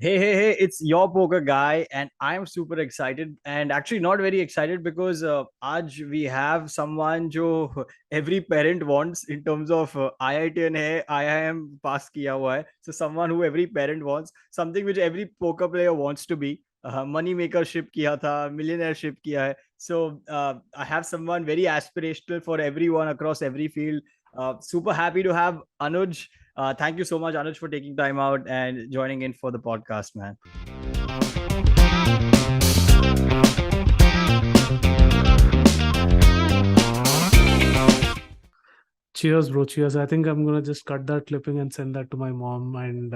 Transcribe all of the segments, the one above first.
Hey, it's your poker guy, and I'm super excited. And actually, not very excited because आज we have someone जो every parent wants in terms of IITian है, IIM pass किया हुआ है. So someone who every parent wants, something which every poker player wants to be. Money makership किया था, millionaireship किया है. So I have someone very aspirational for everyone across every field. Super happy to have Anuj. Thank you so much, Anuj, for taking time out and joining in for the podcast, man. Cheers, bro. Cheers. I think I'm gonna just cut that clipping and send that to my mom. And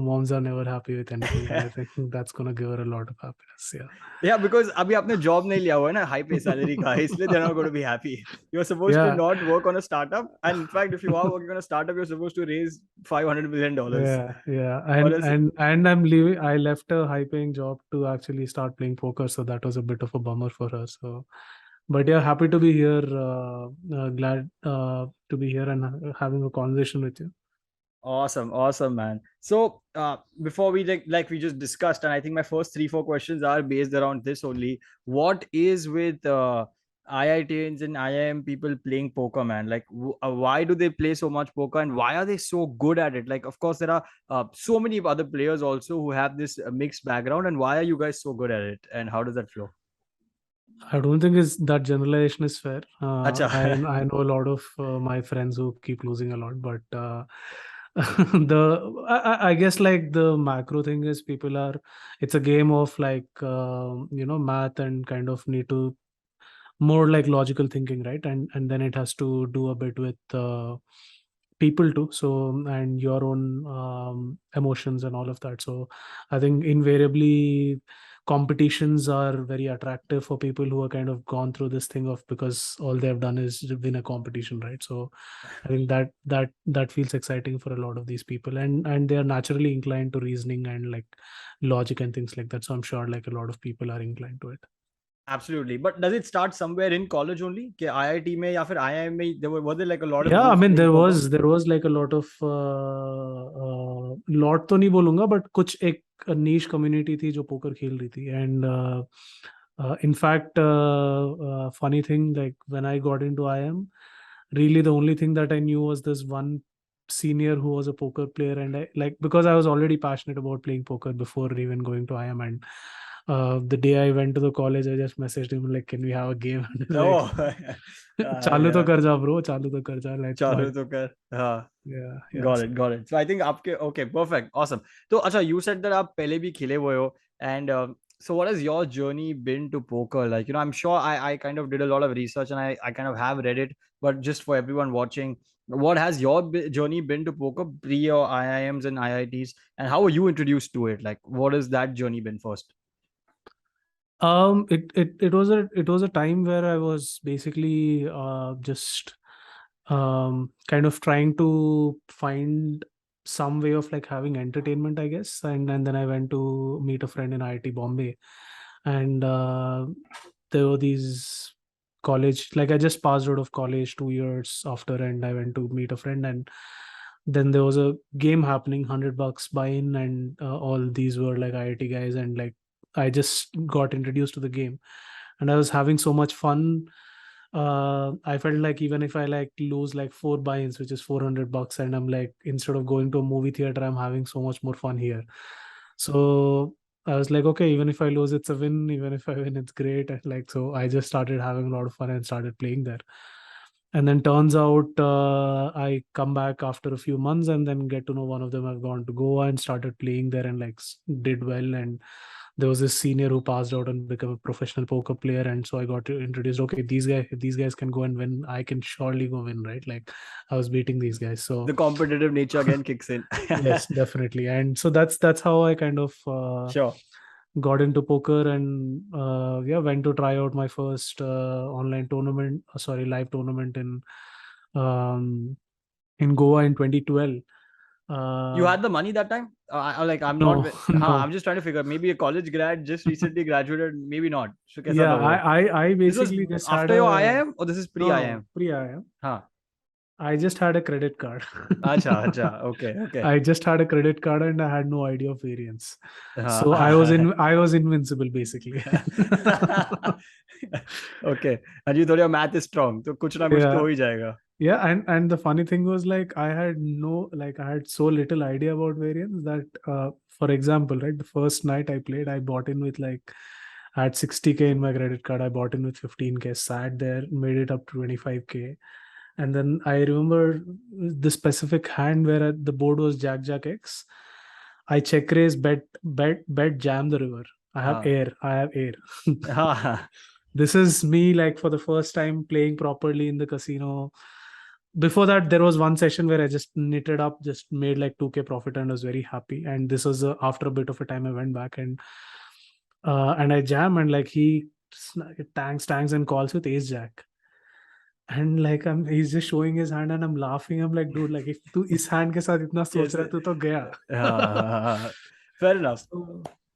moms are never happy with anything, and I think that's gonna give her a lot of happiness. Yeah. Yeah, because अभी आपने job नहीं लिया हुआ है ना high pay salary का, इसलिए they're not going to be happy. You're supposed to Yeah. not work on a startup, and in fact, if you are working on a startup, you're supposed to raise $500 million. Yeah. Or And else, and and I'm leaving. I left a high-paying job to actually start playing poker, so that was a bit of a bummer for her. So, but yeah, happy to be here. Glad to be here and having a conversation with you. awesome, man. So before we like we just discussed, and I think my first 3-4 questions are based around this only. What is with IITians and IIM people playing poker, man? Like, why do they play so much poker, and why are they so good at it? Like, of course, there are so many other players also who have this mixed background, and why are you guys so good at it, and how does that flow? I don't think is that generalization is fair. Acha. I know a lot of my friends who keep losing a lot, but I guess like the macro thing is it's a game of like math and kind of need to more like logical thinking, right? And then it has to do a bit with people too, so and your own emotions and all of that. So I think invariably competitions are very attractive for people who are kind of gone through this thing of because all they have done is win a competition, right? So I think that feels exciting for a lot of these people, and they are naturally inclined to reasoning and like logic and things like that. So I'm sure like a lot of people are inclined to it. Absolutely. But does it start somewhere in college only? कि IIT में या फिर IIM में were there like a lot of Yeah, I dudes mean playing poker? there was like a lot of lot तो नहीं बोलूंगा but कुछ एक niche community थी जो पोकर खेल रही थी. And in fact funny thing, like when I got into IM, really the only thing that I knew was this one senior who was a poker player, and I like because I was already passionate about playing poker before even going to IM. And the day I went to the college, I just messaged him like, can we have a game? And he's like, Oh, चालू तो yeah. कर जा bro, चालू तो कर जा, like चालू but तो कर. हाँ. yeah. Got it. So I think आपके okay, perfect, awesome. तो अच्छा, you said that आप पहले भी खेले हुए हो, and so what has your journey been to poker? Like, I'm sure I kind of did a lot of research and I kind of have read it, but just for everyone watching, what has your journey been to poker pre your IIMs and IITs, and how were you introduced to it? Like, what has that journey been first? It was a time where I was basically just kind of trying to find some way of like having entertainment, I guess. And then I went to meet a friend in IIT Bombay, and there were these college, like I just passed out of college 2 years after, and I went to meet a friend, and then there was a game happening, $100 buy-in, and all these were like IIT guys, and like I just got introduced to the game, and I was having so much fun. I felt like even if I like lose like 4 buy-ins, which is $400, and I'm like, instead of going to a movie theater, I'm having so much more fun here. So I was like, okay, even if I lose, it's a win. Even if I win, it's great. And like, so I just started having a lot of fun and started playing there. And then turns out I come back after a few months and then get to know one of them have gone to Goa and started playing there and like did well. And there was this senior who passed out and became a professional poker player, and so I got introduced, okay, these guys can go and win, I can surely go win, right? Like I was beating these guys. So The competitive nature again kicks in. yes, definitely. And so that's how I kind of Sure. got into poker, and yeah, went to try out my first online tournament, live tournament um, in Goa in 2012. You uh, had the money that time? I'm not. no, no. I'm just trying to figure. Maybe a college grad just recently graduated. Maybe not. So कैसा Yeah, था वो? I This was basically just had after your a IIM or this is pre no IIM? pre-IM. हाँ. I just had a credit card. Acha, okay. I just had a credit card and I had no idea of variance. So हाँ. I was invincible basically. Okay. And you thought your math is strong, तो कुछ ना कुछ तो Yeah. हो ही जाएगा. Yeah, and the funny thing was like I had so little idea about variance that for example, right, the first night I played, I bought in with like I had 60K in my credit card. I bought in with 15K, sat there, made it up to 25K. And then I remember the specific hand where the board was Jack X. I check raise, bet, jam the river. हाँ. I have air. हाँ. This is me like for the first time playing properly in the casino. Before that, there was one session where I just knitted up, just made like 2K profit and was very happy. And this was after a bit of a time I went back and I jam and like he tanks and calls with ace jack. And like he's just showing his hand and I'm laughing. I'm like, dude, like if tu is hand ke sath itna soch Yes. raha tu to gaya. हाँ. Fair enough.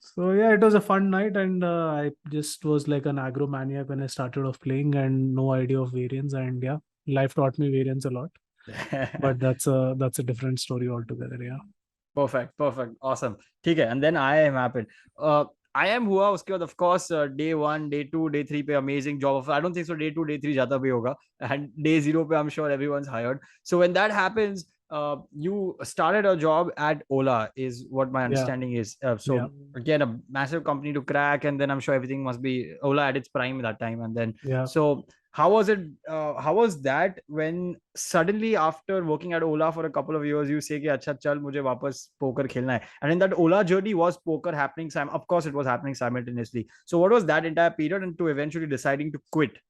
So yeah, it was a fun night and I just was like an aggro maniac when I started off playing and no idea of variance. And yeah, life taught me variance a lot. But that's a different story altogether. Yeah. Perfect, awesome. ठीक है. And then IIM happened. IIM हुआ, उसके बाद of course day 1, day 2, day 3 पे amazing job offer. I don't think so day 2, day 3 ज़्यादा भी होगा. And day 0 पे I'm sure everyone's hired. So when that happens, you started a job at Ola, is what my Yeah. understanding is. So Yeah. again, a massive company to crack, and then I'm sure everything must be Ola at its prime that time. And then Yeah. so how was it? How was that when suddenly after working at Ola for a couple of years, you say कि अच्छा चल मुझे वापस poker खेलना है, and in that Ola journey was poker happening? Of course, it was happening simultaneously. So what was that entire period and to eventually deciding to quit?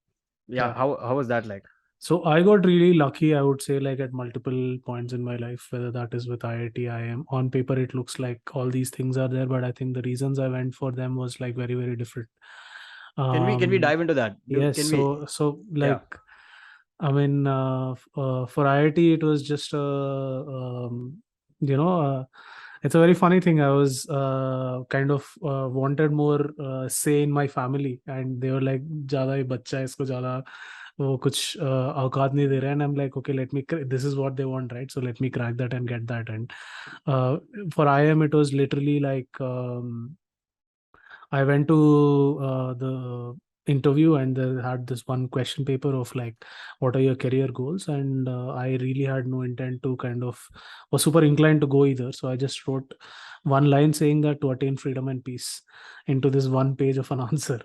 Yeah, how was that like? So I got really lucky, I would say, like at multiple points in my life, whether that is with IIT, IIM. On paper, it looks like all these things are there, but I think the reasons I went for them was like very, very different. Can we dive into that? Yes. Can we? So Yeah. like, I mean, for IIT, it was just you know, it's a very funny thing. I was kind of wanted more say in my family, and they were like, "ज़्यादा ही बच्चा है, इसको ज़्यादा वो कुछ औकात नहीं दे रहे." And I'm like, "Okay, let me. This is what they want, right? So let me crack that and get that." And for IIM, it was literally like. I went to the interview and they had this one question paper of like, what are your career goals? And I really had no intent to kind of, was super inclined to go either. So I just wrote one line saying that to attain freedom and peace into this one page of an answer.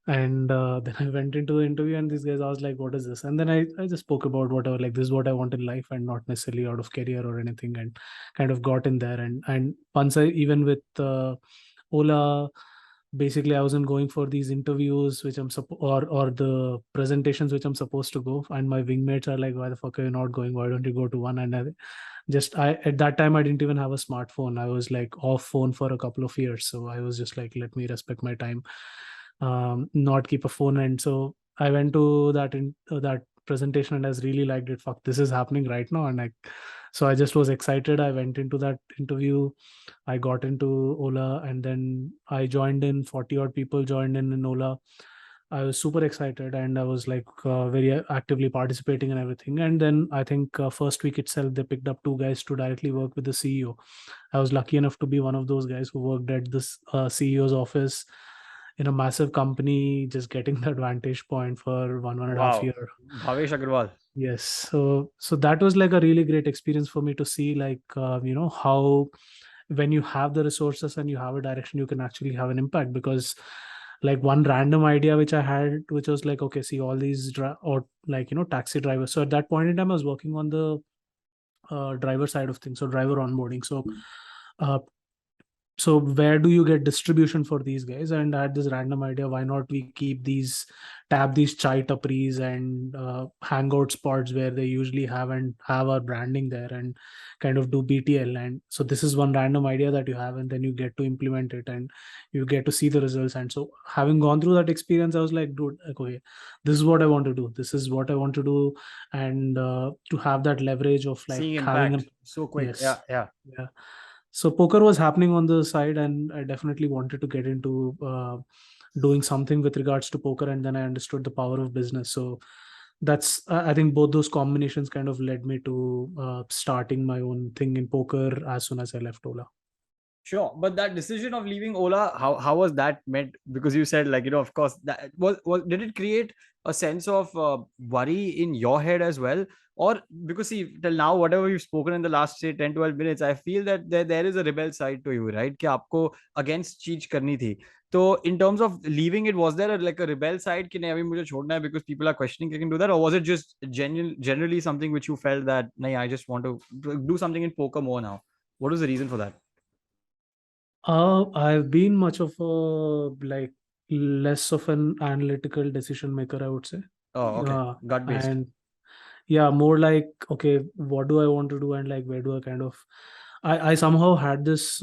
And then I went into the interview and these guys, I was like, what is this? And then I just spoke about whatever, like this is what I want in life and not necessarily out of career or anything, and kind of got in there. And once I, even with Ola, basically I wasn't going for these interviews which or the presentations which I'm supposed to go, and my wingmates are like, why the fuck are you not going, why don't you go to one? And I at that time I didn't even have a smartphone. I was like off phone for a couple of years, so I was just like, let me respect my time, not keep a phone. And so I went to that presentation and I really liked it. Fuck, this is happening right now. And so I just was excited. I went into that interview, I got into Ola, and then I joined in. 40 odd people joined in Ola. I was super excited and I was like very actively participating and everything. And then I think first week itself, they picked up two guys to directly work with the CEO. I was lucky enough to be one of those guys who worked at this CEO's office in a massive company, just getting the vantage point for one and a half Wow. year. Bhavesh Agrawal. Yes. So that was like a really great experience for me to see, like, how when you have the resources and you have a direction, you can actually have an impact. Because like one random idea which I had, which was like, okay, see all these or like, taxi drivers. So at that point in time, I was working on the driver side of things, so driver onboarding. Uh, so where do you get distribution for these guys? And I had this random idea, why not we keep tab these chai tapris and hangout spots where they usually have our branding there, and kind of do BTL. And so this is one random idea that you have, and then you get to implement it and you get to see the results. And so having gone through that experience, I was like, dude, okay, this is what I want to do, this is what I want to do. And to have that leverage of like Seeing having impact so quick. yes, Yeah. yeah. So poker was happening on the side, and I definitely wanted to get into doing something with regards to poker. And then I understood the power of business. So that's I think both those combinations kind of led me to starting my own thing in poker as soon as I left Ola. Sure, but that decision of leaving Ola, how was that meant? Because you said, like, of course, that was did it create a sense of worry in your head as well? Or because, see, till now, whatever you've spoken in the last, say, 10, 12 minutes, I feel that there is a rebel side to you, right? कि आपको against चीज करनी थी. So in terms of leaving it, was there like a rebel side कि नहीं अभी मुझे छोड़ना है because people are questioning I can do that, or was it just generally something which you felt that नहीं, I just want to do something in poker more now? What was the reason for that? I've been much of a like less of an analytical decision maker, I would say. Oh, okay. Gut based. And yeah, more like, okay, what do I want to do, and like where do I kind of I somehow had this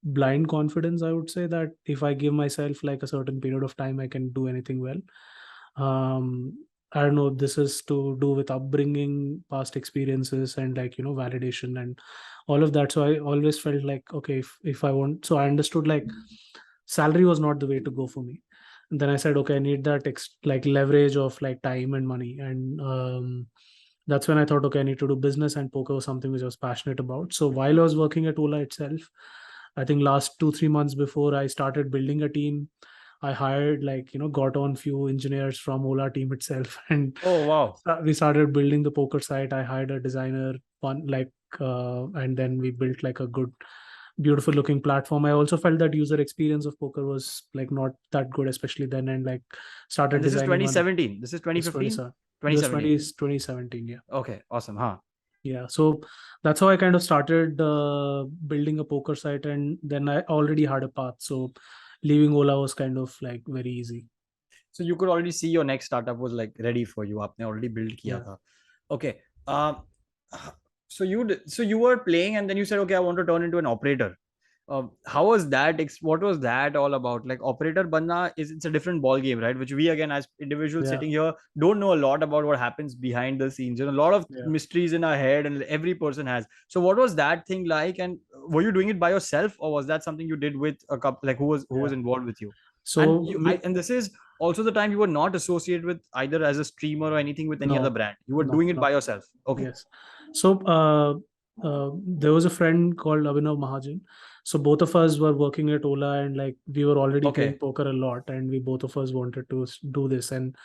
blind confidence, I would say, that if I give myself like a certain period of time, I can do anything well. um I don't know, this is to do with upbringing, past experiences, and like, validation and all of that. So I always felt like, okay, if I want, so I understood like salary was not the way to go for me. And then I said, okay, I need that like leverage of like time and money. And that's when I thought, okay, I need to do business, and poker was something which I was passionate about. So while I was working at Ola itself, I think last 2-3 months before I started building a team, I hired, like, got on few engineers from Ola team itself, and Oh, wow. we started building the poker site. I hired a designer, one like, and then we built like a good, beautiful looking platform. I also felt that user experience of poker was like not that good, especially then, and like And started this is designing on 2017. This is this 2015, 27, this 2017. 20 2017, yeah. Okay, awesome. Huh. Yeah, so that's how I kind of started building a poker site, and then I already had a path. So leaving Ola was kind of like very easy. So you could already see your next startup was like ready for you. आपने already build किया Yeah. था. Okay. So so you were playing and then you said, okay, I want to turn into an operator. How was that? What was that all about? Like operator banna it's a different ball game, right? Which we again as individuals Yeah. sitting here don't know a lot about what happens behind the scenes. A lot of Yeah. mysteries in our head, and every person has. So what was that thing like? And were you doing it by yourself, or was that something you did with a couple? Like who was Yeah. involved with you? And So and this is also the time you were not associated with either as a streamer or anything with any other no, brand. You were no, doing it no. by yourself. Okay. Yes. So there was a friend called Abhinav Mahajan. So both of us were working at Ola, and like we were already playing Okay. poker a lot, and we both of us wanted to do this, and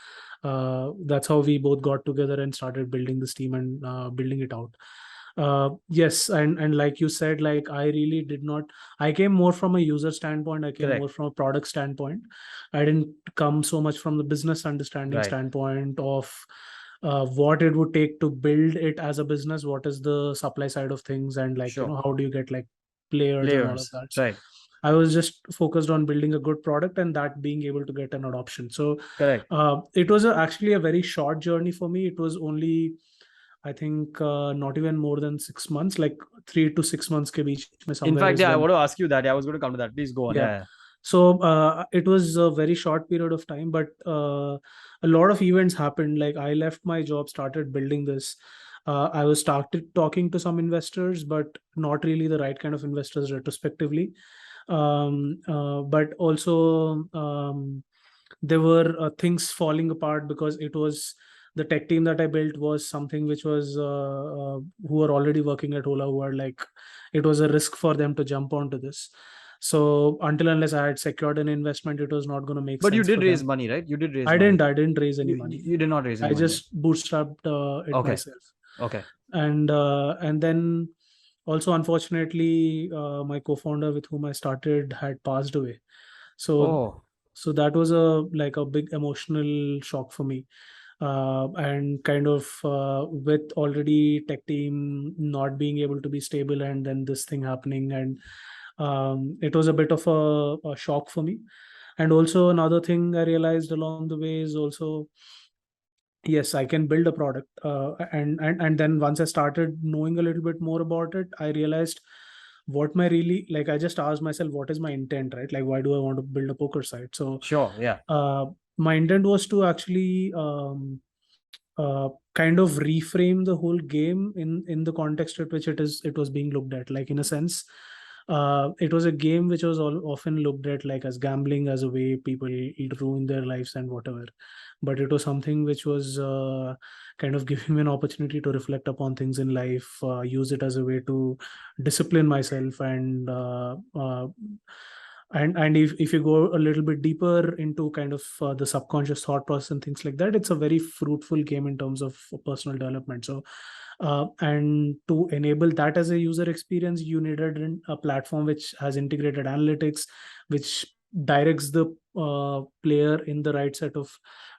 that's how we both got together and started building this team and building it out. Yes, and like you said, like I really did not. I came more from a user standpoint. I came more Correct. from a product standpoint. I didn't come so much from the business understanding Right. standpoint of what it would take to build it as a business, what is the supply side of things, and like, Sure. how do you get like players and all of Players. that. Right. I was just focused on building a good product and that being able to get an adoption. So Correct. it was actually a very short journey for me. It was only, I think, not even more than 6 months, like 3 to 6 months ke beech mein In somewhere fact, is yeah, I when. want to ask you that. Yeah, I was going to come to that. Please go on. Yeah. Yeah. So it was a very short period of time, but a lot of events happened. Like I left my job, started building this. I was started talking to some investors, but not really the right kind of investors retrospectively. But also there were things falling apart because it was the tech team that I built was something which was who were already working at Ola, who are like, it was a risk for them to jump onto this. So until unless I had secured an investment, it was not going to make But you sense did for raise them. money, right? You did raise I money. didn't. I didn't raise any You money. you did not raise any I money. just bootstrapped it Okay. myself. Okay. And then also, unfortunately, my co-founder with whom I started had passed away. So Oh, so that was a big emotional shock for me. And kind of with already tech team not being able to be stable, and then this thing happening, and it was a bit of a shock for me. And also another thing I realized along the way is also, yes, I can build a product, and then once I started knowing a little bit more about it, I realized what my really, like, I just asked myself, what is my intent, right? Like, why do I want to build a poker site? So sure. Yeah. uh, my intent was to actually kind of reframe the whole game in the context at which it was being looked at. Like, in a sense, It was a game which was often looked at like as gambling, as a way people ruin their lives and whatever. But it was something which was kind of giving me an opportunity to reflect upon things in life, use it as a way to discipline myself, and if you go a little bit deeper into kind of the subconscious thought process and things like that, it's a very fruitful game in terms of personal development. So and to enable that as a user experience, you needed a platform which has integrated analytics, which directs the player in the right set of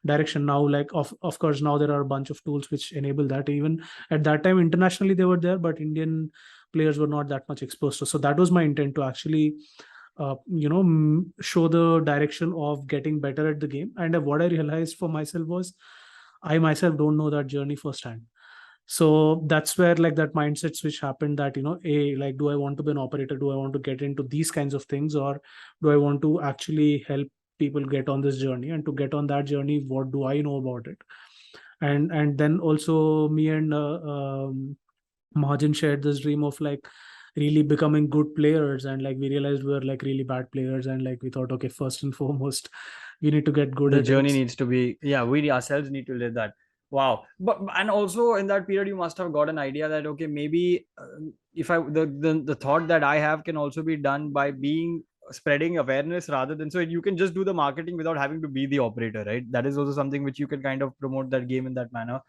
direction. Now, like of course, now there are a bunch of tools which enable that. Even at that time, internationally they were there, but Indian players were not that much exposed to. So that was my intent, to actually show the direction of getting better at the game. And what I realized for myself was, I myself don't know that journey firsthand. So that's where like that mindset switch happened, that like, do I want to be an operator? Do I want to get into these kinds of things, or do I want to actually help people get on this journey? And to get on that journey, what do I know about it? And then also me and Mahajan shared this dream of like really becoming good players, and like we realized we were like really bad players, and like we thought, okay, first and foremost we need to get good The at it. journey needs to be, yeah, we ourselves need to live that. Wow. But and also in that period you must have got an idea that okay, maybe if I the thought that I have can also be done by being spreading awareness rather than, so you can just do the marketing without having to be the operator, right? That is also something which you can kind of promote that game in that manner.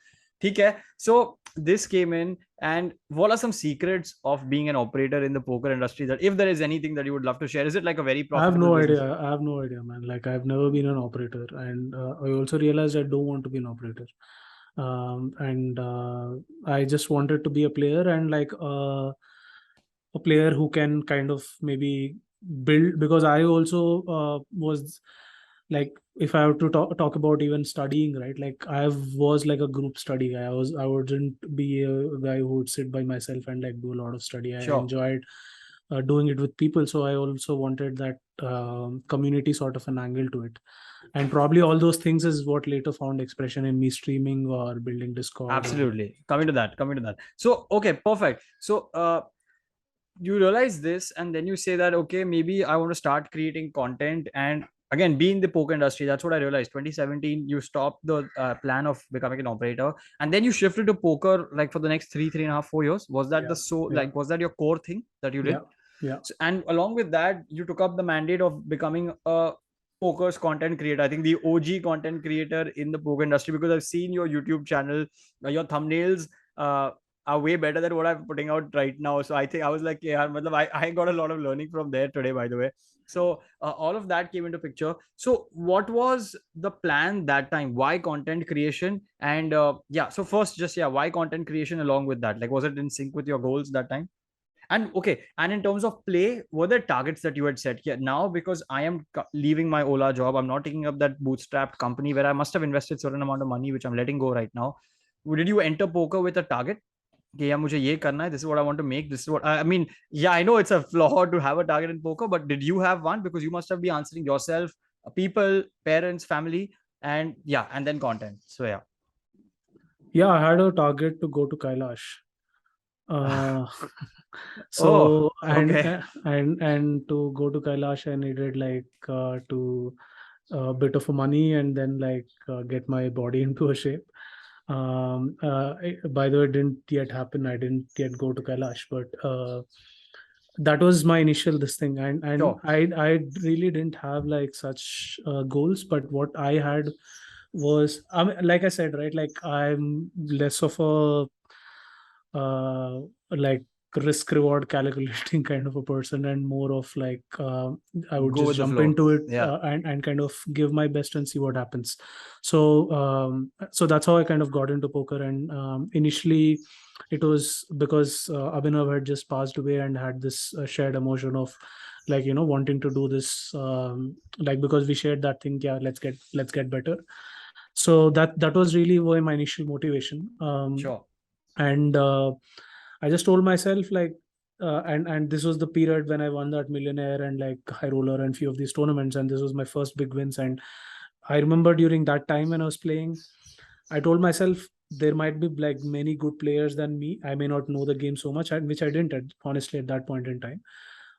Okay, so this came in, and what are some secrets of being an operator in the poker industry, that if there is anything that you would love to share? Is it like a very I have profitable no business? idea. I have no idea, man. Like I've never been an operator, and I also realized I don't want to be an operator. And I just wanted to be a player, and like a player who can kind of maybe build, because I also was like, if I have to talk about even studying, right? Like I was like a group study guy. I wouldn't be a guy who would sit by myself and like do a lot of study. I Sure. enjoyed doing it with people. So I also wanted that community sort of an angle to it. And probably all those things is what later found expression in me streaming or building Discord or. Absolutely. Coming to that. So, okay, perfect. So, you realize this, and then you say that, okay, maybe I want to start creating content. And again, be in the poker industry. That's what I realized. 2017, you stopped the plan of becoming an operator, and then you shifted to poker like for the next 3.5, 4 years. Was that Yeah, the so yeah, like, was that your core thing that you did? yeah, yeah. So, and along with that, you took up the mandate of becoming a poker's content creator. I think the OG content creator in the poker industry, because I've seen your YouTube channel, your thumbnails uh, are way better than what I'm putting out right now. So I think I was like, yeah, I got a lot of learning from there today, by the way. So all of that came into picture. So what was the plan that time? Why content creation? And yeah, so first, just yeah, why content creation along with that? Like, was it in sync with your goals that time? And okay, and in terms of play, were there targets that you had set? Yeah, now because I am leaving my Ola job, I'm not taking up that bootstrapped company where I must have invested certain amount of money, which I'm letting go right now. Did you enter poker with a target? Yeah, मुझे ये करना है. This is what I want to make. This is what I mean. Yeah, I know it's a flaw to have a target in poker, but did you have one? Because you must have been answering yourself, people, parents, family, and yeah, and then content. So yeah. Yeah, I had a target to go to Kailash. Uh, Oh, so okay. and to go to Kailash, I needed like to a bit of a money, and then like get my body into a shape. By the way, it didn't yet happen. I didn't yet go to Kailash, but that was my initial this thing, and Sure. I really didn't have like such goals. But what I had was, I mean, like I said, right, like I'm less of a like risk reward calculating kind of a person, and more of like I would Go just with the jump flow. into it Yeah. and kind of give my best and see what happens. So that's how I kind of got into poker. And initially it was because Abhinav had just passed away and had this shared emotion of like wanting to do this, like because we shared that thing, yeah, let's get better. So that was really why my initial motivation. Sure. And I just told myself like, and this was the period when I won that millionaire and like high roller and few of these tournaments, and this was my first big wins. And I remember during that time when I was playing, I told myself there might be like many good players than me. I may not know the game so much, which I didn't honestly at that point in time.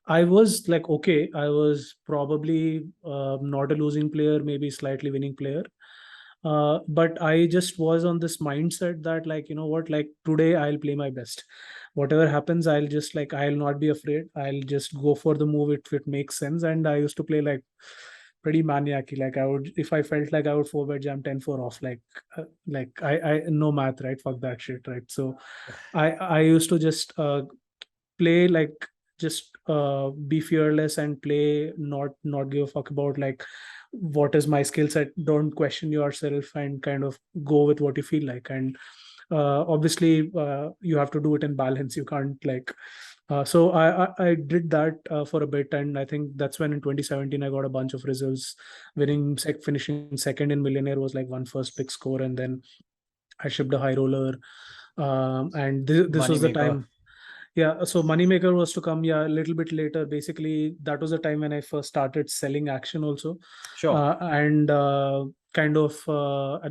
I was like, okay, I was probably not a losing player, maybe slightly winning player. But I just was on this mindset that, like, you know what, like today I'll play my best. Whatever happens, I'll just like, I'll not be afraid. I'll just go for the move if it makes sense. And I used to play like pretty maniac. Like I would, if I felt like I would 4-bet jam 10-4 off, like I no math, right? Fuck that shit, right? So I used to just play like, just be fearless and play, not give a fuck about like what is my skill set. Don't question yourself and kind of go with what you feel like. And obviously you have to do it in balance. You can't like so I did that for a bit, and I think that's when in 2017 I got a bunch of results. Finishing second in Millionaire was like one first big score, and then I shipped a high roller. And this was the Moneymaker. time. Yeah, so Moneymaker was to come, yeah, a little bit later. Basically, that was the time when I first started selling action also. Sure. And kind of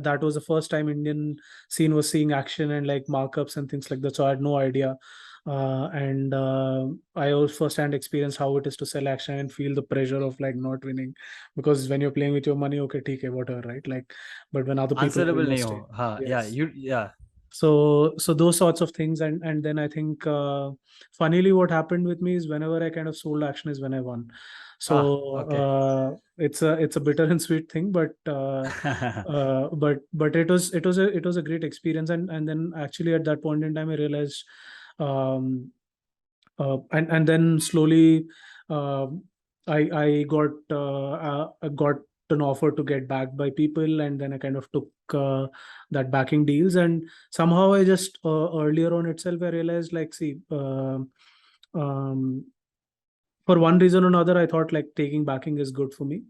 that was the first time Indian scene was seeing action and like markups and things like that. So I had no idea. And I also firsthand experienced how it is to sell action and feel the pressure of like not winning, because when you're playing with your money, okay, okay, whatever, right? Like, but when other people are Answerable नहीं हो. investing, हाँ, yeah, yes. you, yeah. So those sorts of things. And then I think funnily what happened with me is whenever I kind of sold action is when I won. So Okay. it's a bitter and sweet thing, but it was a great experience. And then actually at that point in time I realized, um and then slowly, uh, I got an offer to get backed by people, and then I kind of took that backing deals. And somehow I just earlier on itself I realized, like, see, um, for one reason or another, I thought like taking backing is good for me.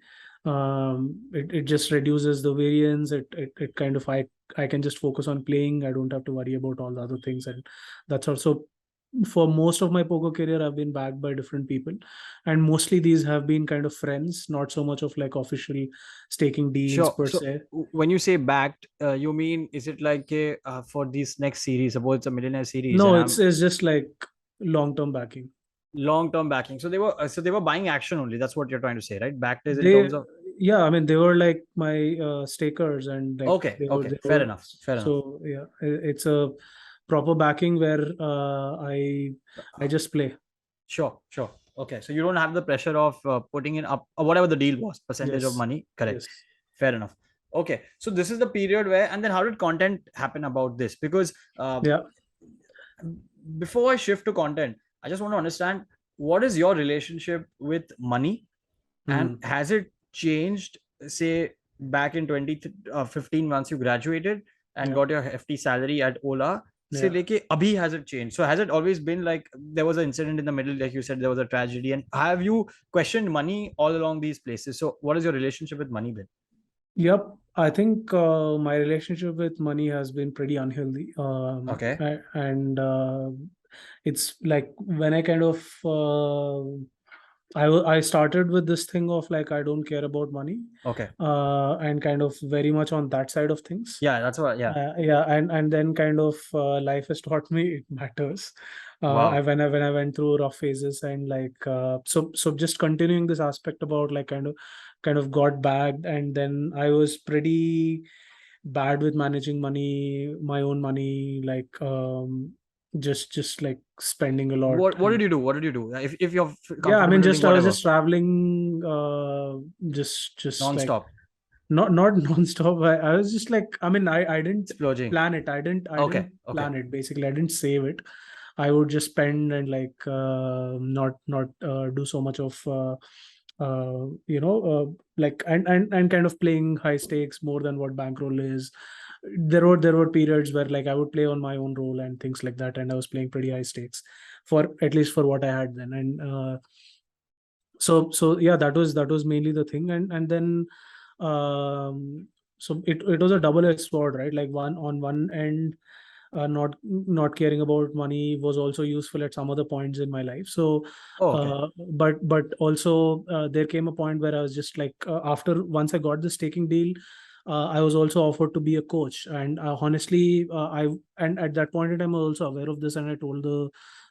It just reduces the variance. It kind of, I can just focus on playing. I don't have to worry about all the other things. And that's also, for most of my poker career I've been backed by different people, and mostly these have been kind of friends, not so much of like official staking deals Sure. per So se. when you say backed, you mean, is it like for this next series, suppose it's a millionaire series No, and it's I'm it's just like long term backing. long term backing? So they were buying action only. That's what you're trying to say, right? Backed is in They, terms of, yeah, I mean, they were like my stakers, and like okay, they were okay, they fair were enough, fair enough. so yeah, it's a proper backing where I just play. Sure, sure. Okay, so you don't have the pressure of putting in up whatever the deal was, percentage of Yes, money. Correct. yes, Fair enough. Okay, so this is the period where, and then how did content happen about this? Because yeah. before I shift to content, I just want to understand, what is your relationship with money, and Hmm. has it changed, say, back in 2015 once you graduated and Yeah, got your hefty salary at Ola, say yeah. like abhi, has it changed? So has it always been like there was an incident in the middle, like you said there was a tragedy, and have you questioned money all along these places? So what is your relationship with money been? Yep, I think my relationship with money has been pretty unhealthy. Okay. And it's like when I kind of I started with this thing of like I don't care about money, Okay. and kind of very much on that side of things. Yeah, that's what. Yeah. Yeah, and then kind of life has taught me it matters. Wow. When I went through rough phases, and like so just continuing this aspect about like kind of got bagged, and then I was pretty bad with managing money, my own money, like just like spending a lot. What did And you do? What did you do? If you're yeah, I mean, comfortable telling, just I was whatever. just traveling, just like Non-stop not nonstop. I was just like, I mean, I didn't splurging. plan it. I didn't Okay. Okay. plan it. Basically, I didn't save it. I would just spend and like not do so much of like and kind of playing high stakes more than what bankroll is. There were periods where like I would play on my own role and things like that, and I was playing pretty high stakes for at least for what I had then. And so yeah, that was mainly the thing. And then so it was a double-edged sword, right? Like one end, not caring about money was also useful at some other points in my life. So Oh, okay. but also there came a point where I was just like, after once I got the staking deal, I was also offered to be a coach. And honestly, I and at that point in time I was also aware of this, and I told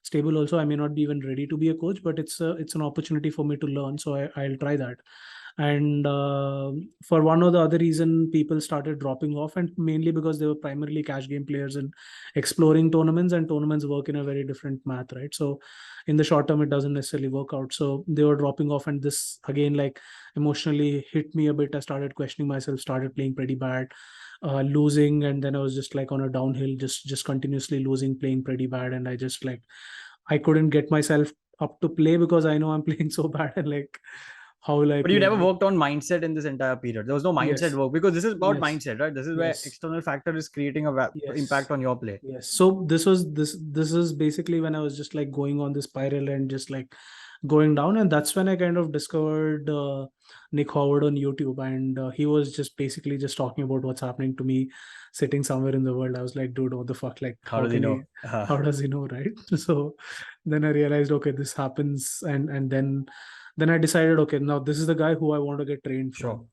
stable also. I may not be even ready to be a coach, but it's an opportunity for me to learn, so I'll try that. And for one or the other reason, people started dropping off, and mainly because they were primarily cash game players and exploring tournaments, and tournaments work in a very different math, right? So in the short term, it doesn't necessarily work out, so they were dropping off. And this again, like, emotionally hit me a bit. I started questioning myself, started playing pretty bad, losing, and then I was just like on a downhill, just continuously losing, playing pretty bad. And I just like, I couldn't get myself up to play because I know I'm playing so bad, and like, how will I But you play, never right? worked on mindset in this entire period. There was no mindset Yes, work because this is about yes, mindset, right? This is where yes, external factor is creating a yes, impact on your play. yes. So this is basically when I was just like going on this spiral and just like going down. And that's when I kind of discovered Nick Howard on YouTube. And he was just basically just talking about what's happening to me sitting somewhere in the world. I was like, dude, what the fuck? Like, How how do they can know? he, how does he know, right? So then I realized, okay, this happens. And then I decided, okay, now this is the guy who I want to get trained from. Sure.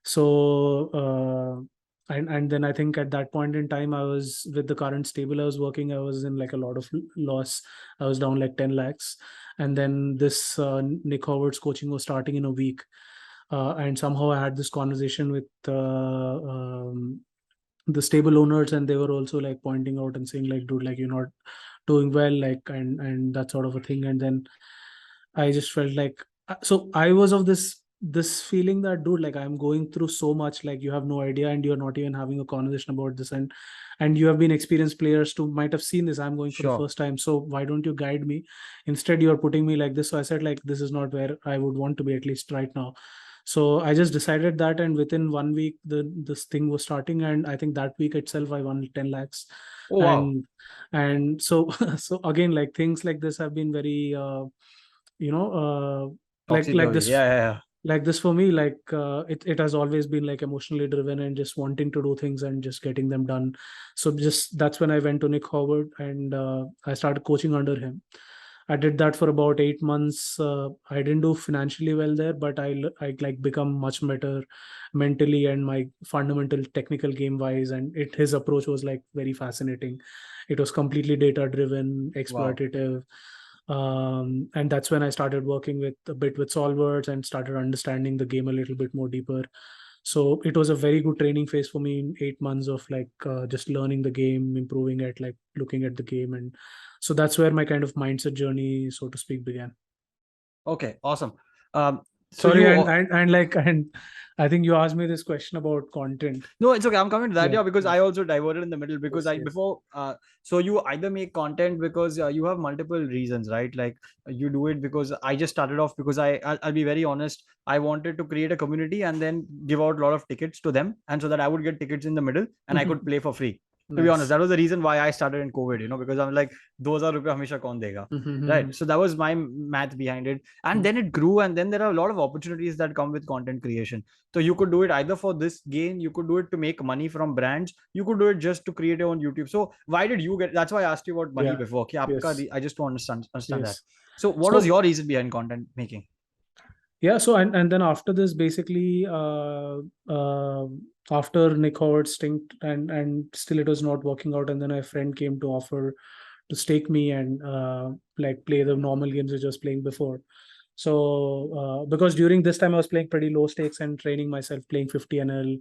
So and then I think at that point in time, I was with the current stable I was working, I was in like a lot of loss. I was down like 10 lakhs. And then this Nick Howard's coaching was starting in a week. And somehow I had this conversation with the stable owners, and they were also like pointing out and saying like, dude, like, you're not doing well, like, and that sort of a thing. And then I just felt like, so I was of this feeling that, dude, like, I'm going through so much, like, you have no idea, and you're not even having a conversation about this. And you have been experienced players too, might have seen this. I'm going for the Sure. first time, so why don't you guide me? Instead, you're putting me like this. So I said, like, this is not where I would want to be, at least right now. So I just decided that, and within 1 week, this thing was starting, and I think that week itself, I won 10 lakhs. Oh wow. And so so again, like, things like this have been very you know like Topsy like turvy. this Yeah, yeah, yeah. like this for me, like, it has always been like emotionally driven and just wanting to do things and just getting them done. So just that's when I went to Nick Howard, and I started coaching under him. I did that for about 8 months. I didn't do financially well there, but I like become much better mentally and my fundamental technical game wise. And his approach was like very fascinating. It was completely data driven, Wow. exploitative. And that's when I started working with a bit with solvers and started understanding the game a little bit more deeper. So it was a very good training phase for me in 8 months of like just learning the game, improving it, like looking at the game. And so that's where my kind of mindset journey, so to speak, began. Okay, awesome. Um, so Sorry, you and like, and I think you asked me this question about content. No, it's okay. I'm coming to that. Yeah, Yeah, because yeah, I also diverted in the middle because yes, I yes. before. So you either make content because you have multiple reasons, right? Like you do it because I just started off because I'll be very honest. I wanted to create a community and then give out a lot of tickets to them, and so that I would get tickets in the middle and I could play for free. To be honest, Nice. that was the reason why I started in COVID. Because I'm like, those are rupees हमेशा कौन देगा, right? So that was my math behind it, and then it grew, and then there are a lot of opportunities that come with content creation. So you could do it either for this gain, you could do it to make money from brands, you could do it just to create your own YouTube. So why did you get? That's why I asked you about money Yeah. before. Okay, Yes. I just want to understand that. Yes. So what was So your reason behind content making? yeah, so and then after this, basically, after Nick Howard stint, and still it was not working out, and then a friend came to offer to stake me and like play the normal games which I was playing before. So because during this time I was playing pretty low stakes and training myself, playing 50 NL,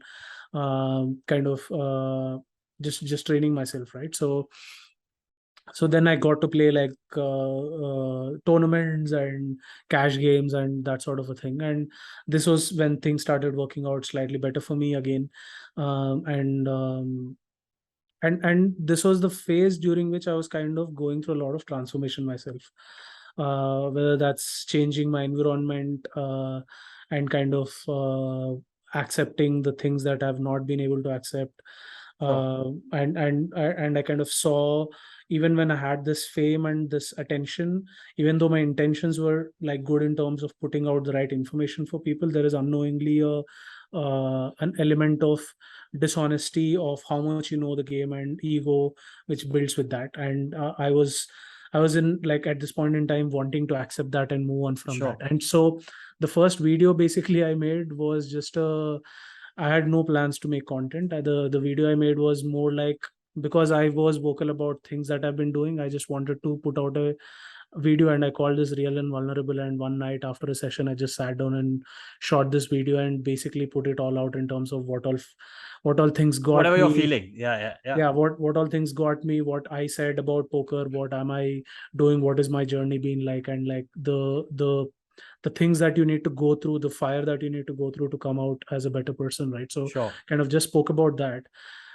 kind of just training myself, right? So then I got to play like tournaments and cash games and that sort of a thing. And this was when things started working out slightly better for me again. And this was the phase during which I was kind of going through a lot of transformation myself. Whether that's changing my environment, and kind of accepting the things that I've not been able to accept. Sure. And I kind of saw, even when I had this fame and this attention, even though my intentions were like good in terms of putting out the right information for people, there is unknowingly an element of dishonesty of how much you know the game, and ego which builds with that. And I was in, like, at this point in time, wanting to accept that and move on from that. Sure. And so the first video basically I made was just a, I had no plans to make content. The video I made was more like because I was vocal about things that I've been doing, I just wanted to put out a video, and I called this Real and Vulnerable. And one night after a session, I just sat down and shot this video and basically put it all out in terms of what all things got Whatever you're me. feeling. Yeah. Yeah, what all things got me, what I said about poker, what am I doing, what is my journey been like, and like the things that you need to go through, the fire that you need to go through to come out as a better person, right? So Sure. kind of just spoke about that.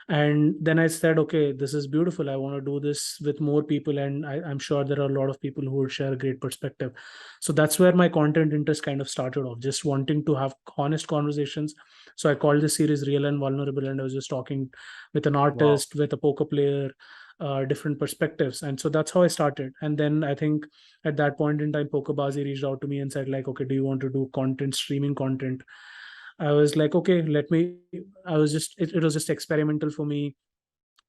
And then I said, okay, this is beautiful, I want to do this with more people, and I'm sure there are a lot of people who will share a great perspective. So that's where my content interest kind of started off, just wanting to have honest conversations. So I called this series Real and Vulnerable, and I was just talking with an Wow. artist, with a poker player, different perspectives. And so that's how I started. And then I think at that point in time, Pokerbazi reached out to me and said, like, okay, do you want to do content, streaming content? I was like, okay, let me. I was just, it was just experimental for me.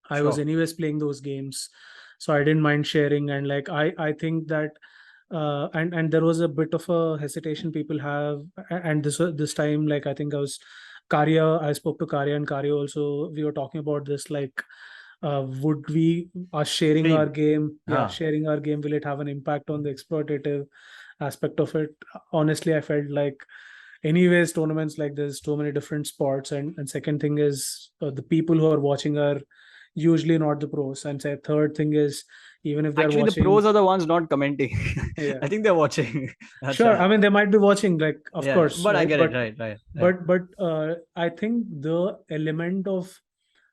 I was Sure. anyways playing those games, so I didn't mind sharing. And like I think that and there was a bit of a hesitation people have. And this time, like, I think I spoke to Karya, and Karya also, we were talking about this, like, would we are sharing our Stream. game, yeah, Huh. sharing our game, will it have an impact on the exploitative aspect of it? Honestly, I felt like, anyways, tournaments, like, there's so many different spots. And second thing is, the people who are watching are usually not the pros. And say third thing is, even if they're Actually, the watching, pros are the ones not commenting. yeah, I think they're watching. That's sure, why. I mean, they might be watching, like, of Yeah. course, But I right? get but it. Right. but I think the element of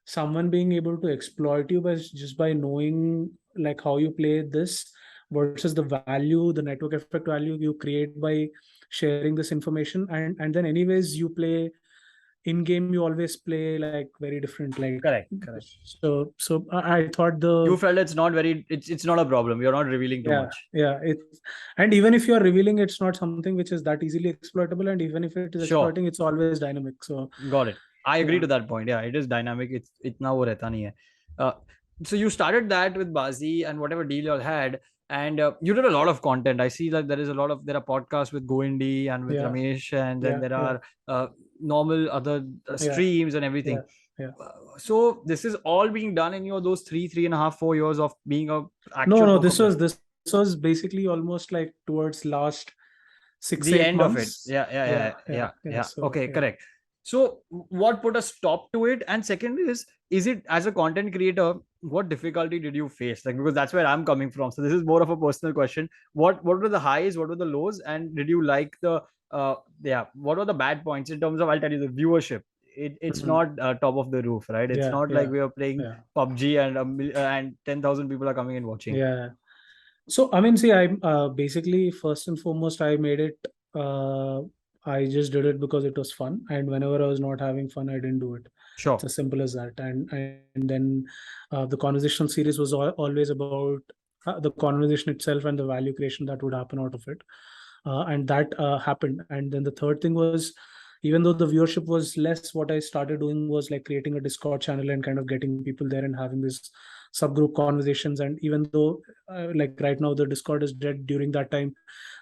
someone being able to exploit you by just by knowing, like, how you play this, versus the value, the network effect value you create by sharing this information. And then anyways, you play in game, you always play like very different, like. Correct. So I thought the You felt it's not very. It's not a problem. You're not revealing too yeah, much. yeah, it's, and even if you're revealing, it's not something which is that easily exploitable. And even if it is exploiting, Sure. it's always dynamic. So Got it. I yeah, agree to that point. Yeah, it is dynamic. It's itna wo rehta nahi hai. Uh, so you started that with Bazi and whatever deal you all had, and you did a lot of content. I see that there are podcasts with Goindi and with yeah, Ramesh, and then yeah, there yeah, are normal other yeah, streams and yeah, everything. yeah. So this is all being done in your those 3.5, 4 years of being a No, actual no, poker player. this was basically almost like towards last six The eight end of it. months. Yeah, yeah, Yeah, yeah, yeah, yeah, yeah. yeah. So Okay, yeah, correct. So what put a stop to it? And second is it as a content creator, what difficulty did you face? Like, because that's where I'm coming from. So this is more of a personal question. What were the highs? What were the lows? And did you like the yeah, what were the bad points in terms of, I'll tell you, the viewership? It's mhm, not top of the roof, right? It's yeah, not like yeah, we are playing yeah, PUBG and 10,000 people are coming and watching. yeah. So I mean, see, I basically, first and foremost, I made it. Uh, I just did it because it was fun, and whenever I was not having fun, I didn't do it. It's Sure. as simple as that. And then the conversational series was always about the conversation itself and the value creation that would happen out of it. And that happened. And then the third thing was, even though the viewership was less, what I started doing was like creating a Discord channel and kind of getting people there and having this subgroup conversations. And even though like right now the Discord is dead, during that time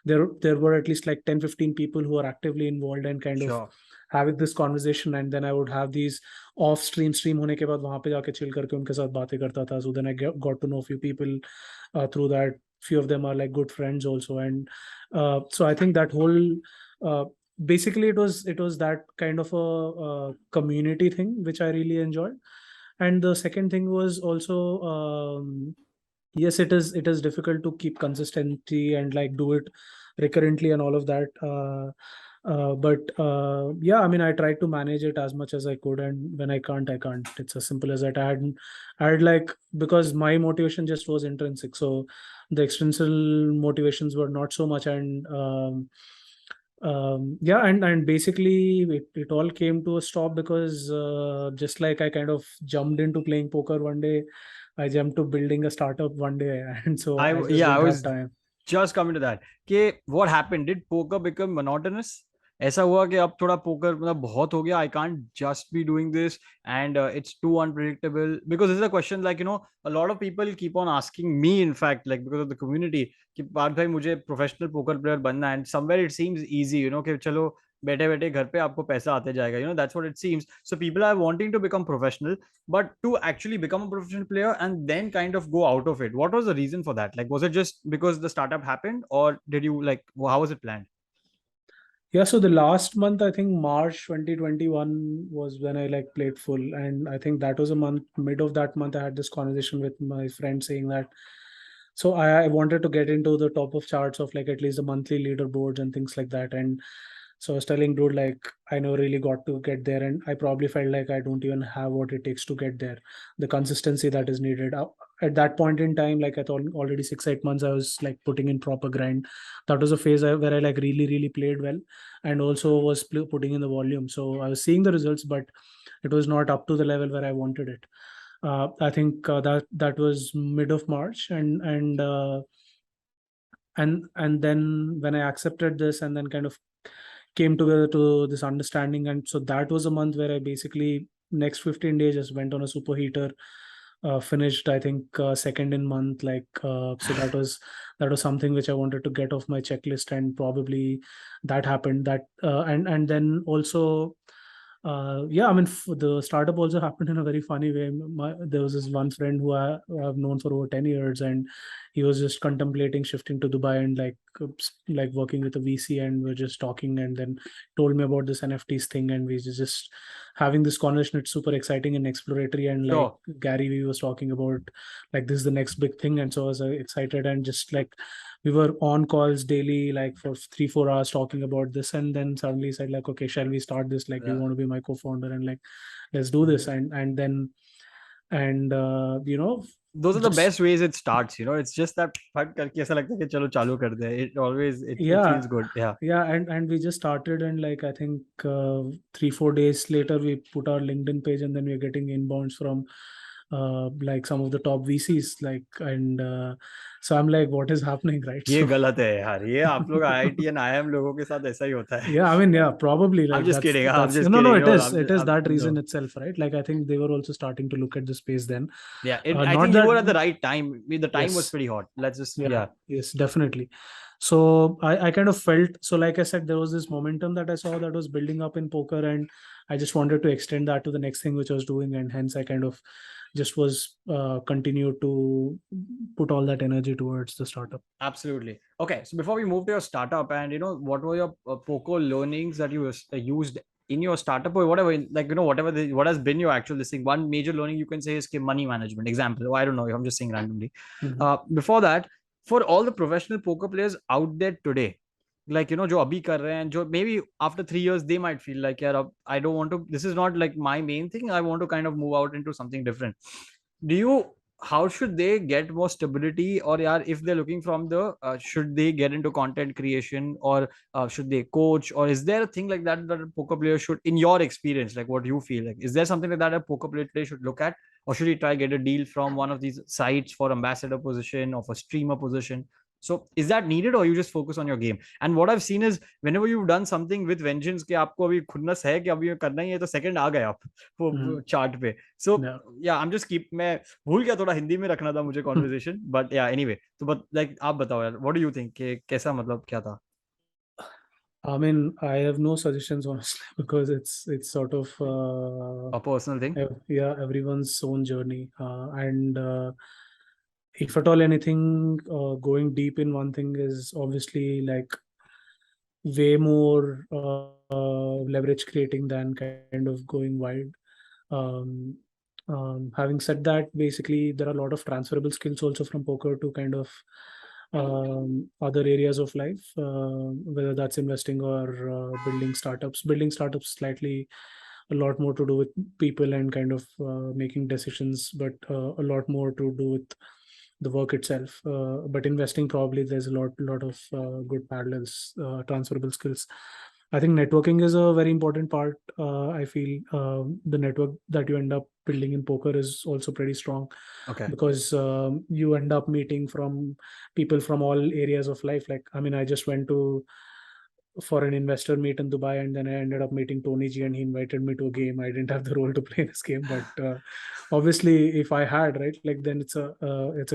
there were at least like 10-15 people who are actively involved and kind of Sure. having this conversation. And then I would have these off stream होने के बाद वहां पे जाके chill करके उनके साथ बातें करता था. So then I got to know a few people through that. Few of them are like good friends also. And so I think that whole uh, basically it was that kind of a community thing which I really enjoyed. And the second thing was also, yes, it is difficult to keep consistency and like do it recurrently and all of that. But yeah, I mean, I tried to manage it as much as I could, and when I can't, I can't. It's as simple as that. I had like, because my motivation just was intrinsic, so the extrinsic motivations were not so much. And yeah, and basically it all came to a stop because just like I kind of jumped into playing poker one day, I jumped to building a startup one day. And so I just Yeah, I didn't have was time. just coming to that कि what happened, did poker become monotonous? ऐसा हुआ कि अब थोड़ा poker मतलब बहुत हो गया, I can't just be doing this, and it's too unpredictable? Because this is a question, like, a lot of people keep on asking me, in fact, like, because of the community, कि पार्थ भाई मुझे professional poker player बनना है, and somewhere it seems easy, कि चलो बैठे बैठे घर पे आपको पैसा आते जाएगा, that's what it seems. So people are wanting to become professional, but to actually become a professional player and then kind of go out of it, what was the reason for that? Like, was it just because the startup happened, or did you like, how was it planned? Yeah, so the last month, I think March 2021 was when I like played full. And I think that was a month, mid of that month, I had this conversation with my friend saying that. So I wanted to get into the top of charts of like at least the monthly leaderboards and things like that. And so I was telling dude, like, I never really got to get there. And I probably felt like I don't even have what it takes to get there, the consistency that is needed. At that point in time, like I thought already 6, 8 months, I was like putting in proper grind. That was a phase where I like really, really played well and also was putting in the volume. So I was seeing the results, but it was not up to the level where I wanted it. I think that was mid of March, and then when I accepted this, and then kind of came together to this understanding, and so that was a month where I basically next 15 days just went on a super heater. Finished, I think, second in month, like so that was something which I wanted to get off my checklist, and probably that happened. That and then also yeah, I mean, the startup also happened in a very funny way. There was this one friend who I've known for over 10 years, and he was just contemplating shifting to Dubai and like working with a VC, and we're just talking, and then told me about this NFTs thing, and we just having this conversation. It's super exciting and exploratory, and like Sure. Gary Vee was talking about, like, this is the next big thing, and so I was excited, and just like we were on calls daily, like for 3, 4 hours talking about this, and then suddenly said like, okay, shall we start this? Like, do you Yeah. want to be my co-founder? And like, let's do this. And then and Those are the just best ways it starts, it's just that फट करके ऐसा लगता है कि चलो चालू कर दे. It always, it yeah, feels good. Yeah. yeah, and we just started, and like I think 3, 4 days later we put our LinkedIn page, and then we're getting inbounds from like some of the top VCs, like, and so I'm like, what is happening, right? ये So गलत है यार, ये आप लोग IIT and IIM लोगों के साथ ऐसा ही होता है. yeah, I mean, yeah, probably I'm like just that's kidding. I'm that's just no, no, kidding. it No, is it is that reason no. itself, right? Like I think they were also starting to look at the space then. Yeah, I Not think you that were at the right time. I mean, the time was Yes. pretty hot. Let's just, Yeah, yeah. yes, definitely. So I kind of felt, so like I said, there was this momentum that I saw that was building up in poker, and I just wanted to extend that to the next thing which I was doing, and hence I kind of just was continued to put all that energy towards the startup. Absolutely. Okay, so before we move to your startup, and what were your poker learnings that you used in your startup, or whatever, like, whatever what has been your actual this thing. One major learning you can say is money management. Example, I don't know. I'm just saying randomly. Mhm. Before that, for all the professional poker players out there today, like, जो अभी कर रहे हैं, जो maybe after 3 years they might feel like, यार, I don't want to. This is not like my main thing. I want to kind of move out into something different. Do you How should they get more stability, or yeah, if they're looking from the should they get into content creation, or should they coach, or is there a thing like that a poker player should, in your experience, like what you feel like, is there something like that a poker player should look at, or should he try get a deal from one of these sites for ambassador position or for streamer position? So is that needed, or you just focus on your game? And what I've seen is, whenever you've done something with vengeance कि आपको अभी खुन्नस है कि अभी ये करना ही है, तो सेकंड आ गए आप वो Mhm. चार्ट पे. So Yeah. yeah, I'm just keep मैं भूल गया, थोड़ा हिंदी में रखना था मुझे कॉन्वर्सेशन, बट या एनीवे, तो बट लाइक आप बताओ यार, व्हाट डू यू थिंक कि कैसा, मतलब क्या था? I mean, I have no suggestions honestly because it's sort of A personal thing. yeah, everyone's own journey, and if at all anything, going deep in one thing is obviously like way more leverage creating than kind of going wide. Um, Having said that, basically there are a lot of transferable skills also from poker to kind of other areas of life, whether that's investing or building startups. Building startups slightly a lot more to do with people and kind of making decisions, but a lot more to do with the work itself. But investing, probably there's a lot of good parallels, transferable skills. I think networking is a very important part. I feel the network that you end up building in poker is also pretty strong Okay. because you end up meeting from people from all areas of life. Like, I mean, I just went to for an investor meet in Dubai, and then I ended up meeting Tony G, and he invited me to a game. I didn't have the role to play this game, but obviously, if I had, right, like, then it's a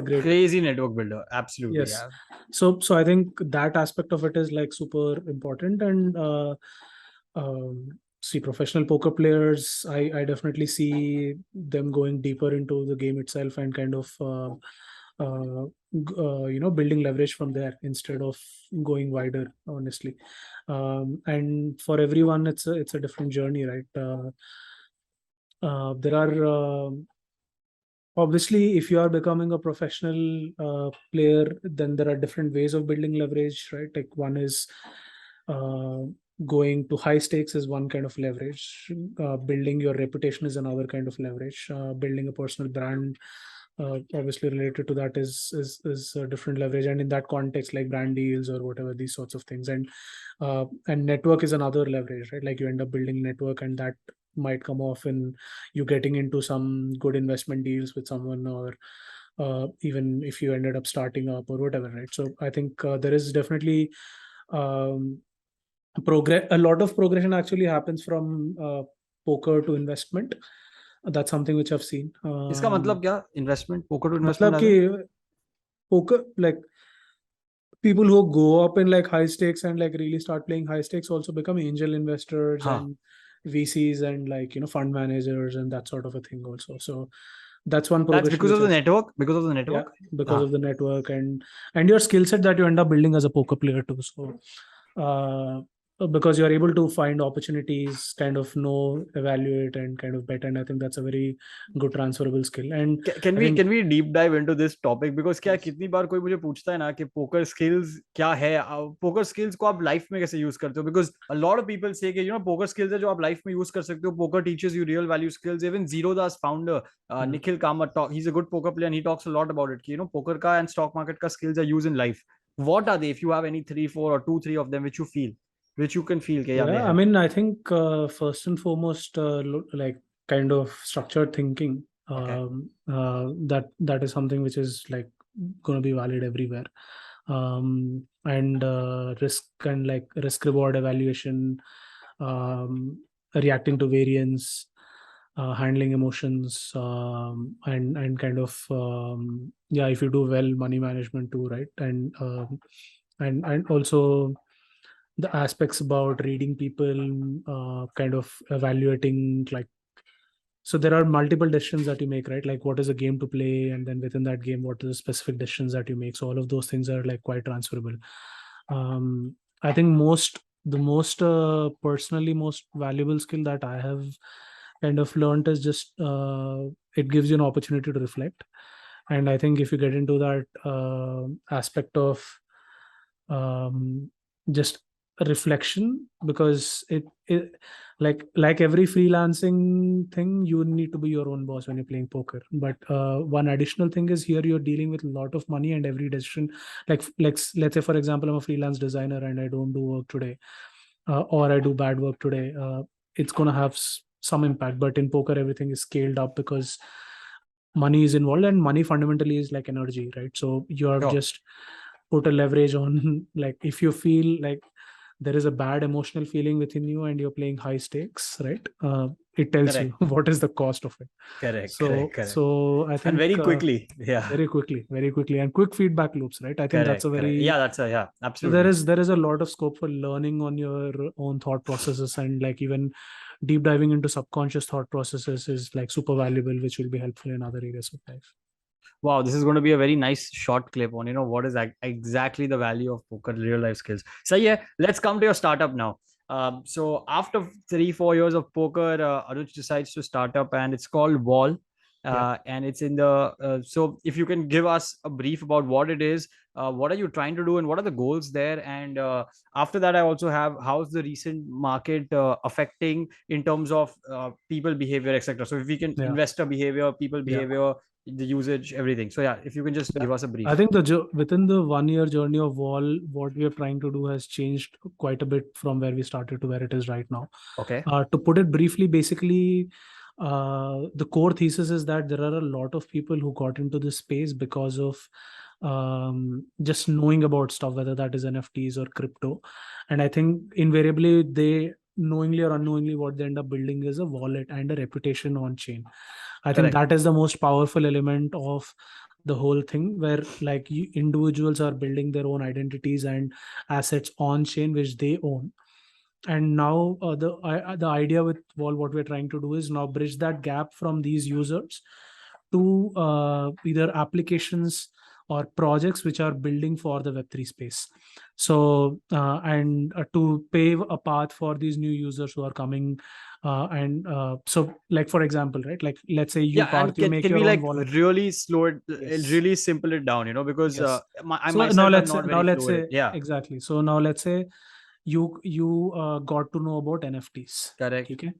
great. Crazy network builder, absolutely, Yes. yeah. So I think that aspect of it is like super important, and see professional poker players, I definitely see them going deeper into the game itself and kind of building leverage from there instead of going wider, honestly. And for everyone, it's a different journey, right? There are obviously, if you are becoming a professional player, then there are different ways of building leverage, right? Like one is uh, going to high stakes is one kind of leverage. Building your reputation is another kind of leverage. Building a personal brand, obviously related to that, is a different leverage. And in that context, like brand deals or whatever, these sorts of things. And network is another leverage, right? Like you end up building network, and that might come off in you getting into some good investment deals with someone, or even if you ended up starting up or whatever, right? So I think there is definitely um, progress. A lot of progression actually happens from poker to investment. That's something which I've seen. इसका मतलब क्या? Investment, poker to investment मतलब as कि in? poker, like people who go up in like high stakes and like really start playing high stakes also become angel investors हाँ. and VCs and like fund managers and that sort of a thing also. So that's one That's progression because which of the I've network. Because of the yeah, network. because हाँ. of the network and your skill set that you end up building as a poker player too. So uh because you're able to find opportunities, kind of know, evaluate, and kind of bet, and I think that's a very good transferable skill. And Can I we think deep dive into this topic? Because क्या yes, कितनी बार कोई मुझे पूछता है ना कि poker skills क्या है, पोकर स्किल्स को आप लाइफ में कैसे यूज करते हो? Because a lot of people से कि पोकर स्किल्स है जो आप लाइफ में यूज कर सकते हो. Poker teachers you real value skills. Even Zerodha founder yeah. Nikhil Kamath talk, he is a good poker player, he talks a lot about it कि पोकर का एंड स्टॉक मार्केट का skills are use in life. What are they? If you have any 3 4 or 2 3 of them which you feel, which you can feel कि yeah Yeah, they I help. mean, I think first and foremost, like kind of structured thinking. Okay. That is something which is like going to be valid everywhere. And risk and like risk reward evaluation, reacting to variance, handling emotions, and kind of yeah, if you do well, money management too, right? And also the aspects about reading people, kind of evaluating, like, so there are multiple decisions that you make, right? Like what is a game to play, and then within that game what are the specific decisions that you make. So all of those things are like quite transferable. I think the most personally most valuable skill that I have kind of learned is just it gives you an opportunity to reflect. And I think if you get into that aspect of just a reflection, because it like every freelancing thing, you need to be your own boss when you're playing poker. But one additional thing is, here you're dealing with a lot of money, and every decision, like let's say for example, I'm a freelance designer and I don't do work today, or I do bad work today, it's going to have some impact. But in poker everything is scaled up because money is involved, and money fundamentally is like energy, right? So you have Sure. just put a leverage on like if you feel like there is a bad emotional feeling within you and you're playing high stakes, right? It tells you Correct. what is the cost of it. Correct. Correct. so Correct. so I And think very quickly. Yeah. very quickly, and quick feedback loops, right? I think that's a Correct. Correct. very Yeah, that's a yeah, so there absolutely. is there is a lot of scope for learning on your own thought processes, and like even deep diving into subconscious thought processes is like super valuable, which will be helpful in other areas of life. Wow, this is going to be a very nice short clip on what is exactly the value of poker real life skills. So yeah, let's come to your startup now. So after 3 4 years of poker, Anuj decides to start up, and it's called Wall. Yeah. And it's in the so if you can give us a brief about what it is, what are you trying to do, and what are the goals there? And after that, I also have how's the recent market affecting in terms of people behavior, etc. So if we can Yeah. investor behavior, people Yeah. behavior, the usage, everything. So yeah, if you can just Yeah. give us a I brief. think within the 1 year journey of Wall, what we are trying to do has changed quite a bit from where we started to where it is right now. Okay. To put it briefly, basically, the core thesis is that there are a lot of people who got into this space because of just knowing about stuff, whether that is NFTs or crypto. And I think invariably they knowingly or unknowingly what they end up building is a wallet and a reputation on chain. I think Correct. that is the most powerful element of the whole thing, where like individuals are building their own identities and assets on chain which they own. and now the idea with what we're trying to do is now bridge that gap from these users to either applications or projects which are building for the Web3 space. So and to pave a path for these new users who are coming, so like for example, right, like let's say you, Yeah, and Parth, you make can your we own like wallet. really slow it, Yes. really simple it down, because Yes. I So now myself am let's not now very let's fluid. say Yeah, exactly. So now let's say you got to know about NFTs. correct. ठीक है,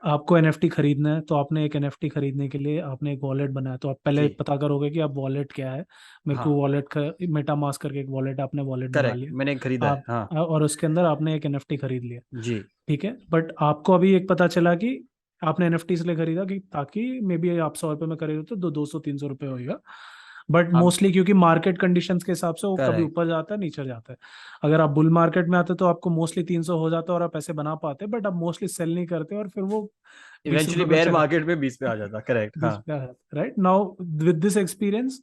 आपको NFT खरीदना है, तो आपने एक NFT खरीदने के लिए आपने एक वॉलेट बनाया, तो आप पहले जी, पता करोगे कि आप वॉलेट क्या है। मेरे को हाँ, वॉलेट का मेटा मास्क करके एक वॉलेट, आपने वॉलेट बना करेक्ट, मैंने खरीदा लिया है, आप, हाँ। और उसके अंदर आपने एक एनएफटी खरीद लिया। जी, ठीक है, बट आपको अभी एक पता चला कि आपने एनएफटी इसलिए खरीदा कि ताकि मे बी आप 100 रुपए में खरीदो तो 200-300 रुपए होगा, बट अब मोस्टली क्योंकि मार्केट कंडीशंस के हिसाब से वो कभी करेक्ट, ऊपर जाता है नीचे जाता है। अगर आप बुल मार्केट में आते तो आपको मोस्टली 300 हो जाता है और आप पैसे बना पाते, बट आप मोस्टली सेल नहीं करते और फिर वो 20 रुपए इवेंचुअली पे बेयर चला मार्केट में 20 पे आ जाता, करेक्ट, 20 हाँ। पे right now with this experience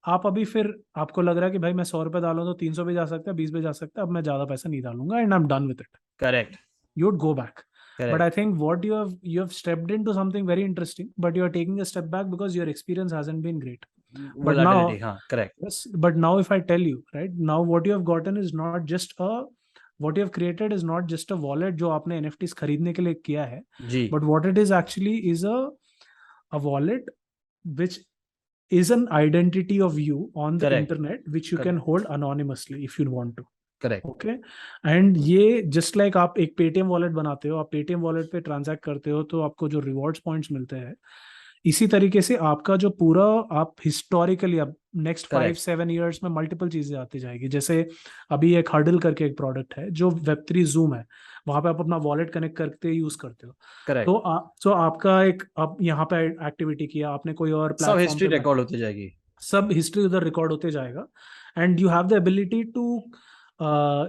आप अभी फिर आपको लग रहा है कि भाई मैं 100 रुपए डालूं तो 300 भी जा सकता है, 20 भी जा सकता है, अब मैं ज्यादा पैसा नहीं डालूंगा and I am done with it, correct, you would go back. But I correct, think what you have stepped into something very interesting, but you are taking a step back because your experience hasn't been great. But now, volatility, हाँ, correct. yes, but now if I tell you, right now what you have gotten is not just a, what you have created is not just a wallet जो आपने NFTs खरीदने के लिए किया है, जी, but what it is actually is a wallet which is an identity of you on the correct, internet which you can correct, hold anonymously if you want to. Correct, okay, and ये just like आप एक Paytm wallet बनाते हो, आप Paytm wallet पे transact करते हो तो आपको जो रिवॉर्ड्स पॉइंट्स मिलते हैं, इसी तरीके से आपका जो पूरा आप हिस्टोरिकली अब नेक्स्ट करेक्ट, 5-7 ईयर्स में मल्टीपल चीजें आती जाएगी। जैसे अभी एक हर्डल करके एक प्रोडक्ट है जो वेब3 जूम है, वहां पे आप अपना वॉलेट कनेक्ट करके यूज करते हो, करेक्ट। तो आपका एक, आप यहाँ पे एक्टिविटी किया आपने कोई और सब प्लेटफॉर्म हिस्ट्री पे, रिकॉर्ड होती जाएगी। सब हिस्ट्री उधर रिकॉर्ड होते जाएगा, and you have the ability to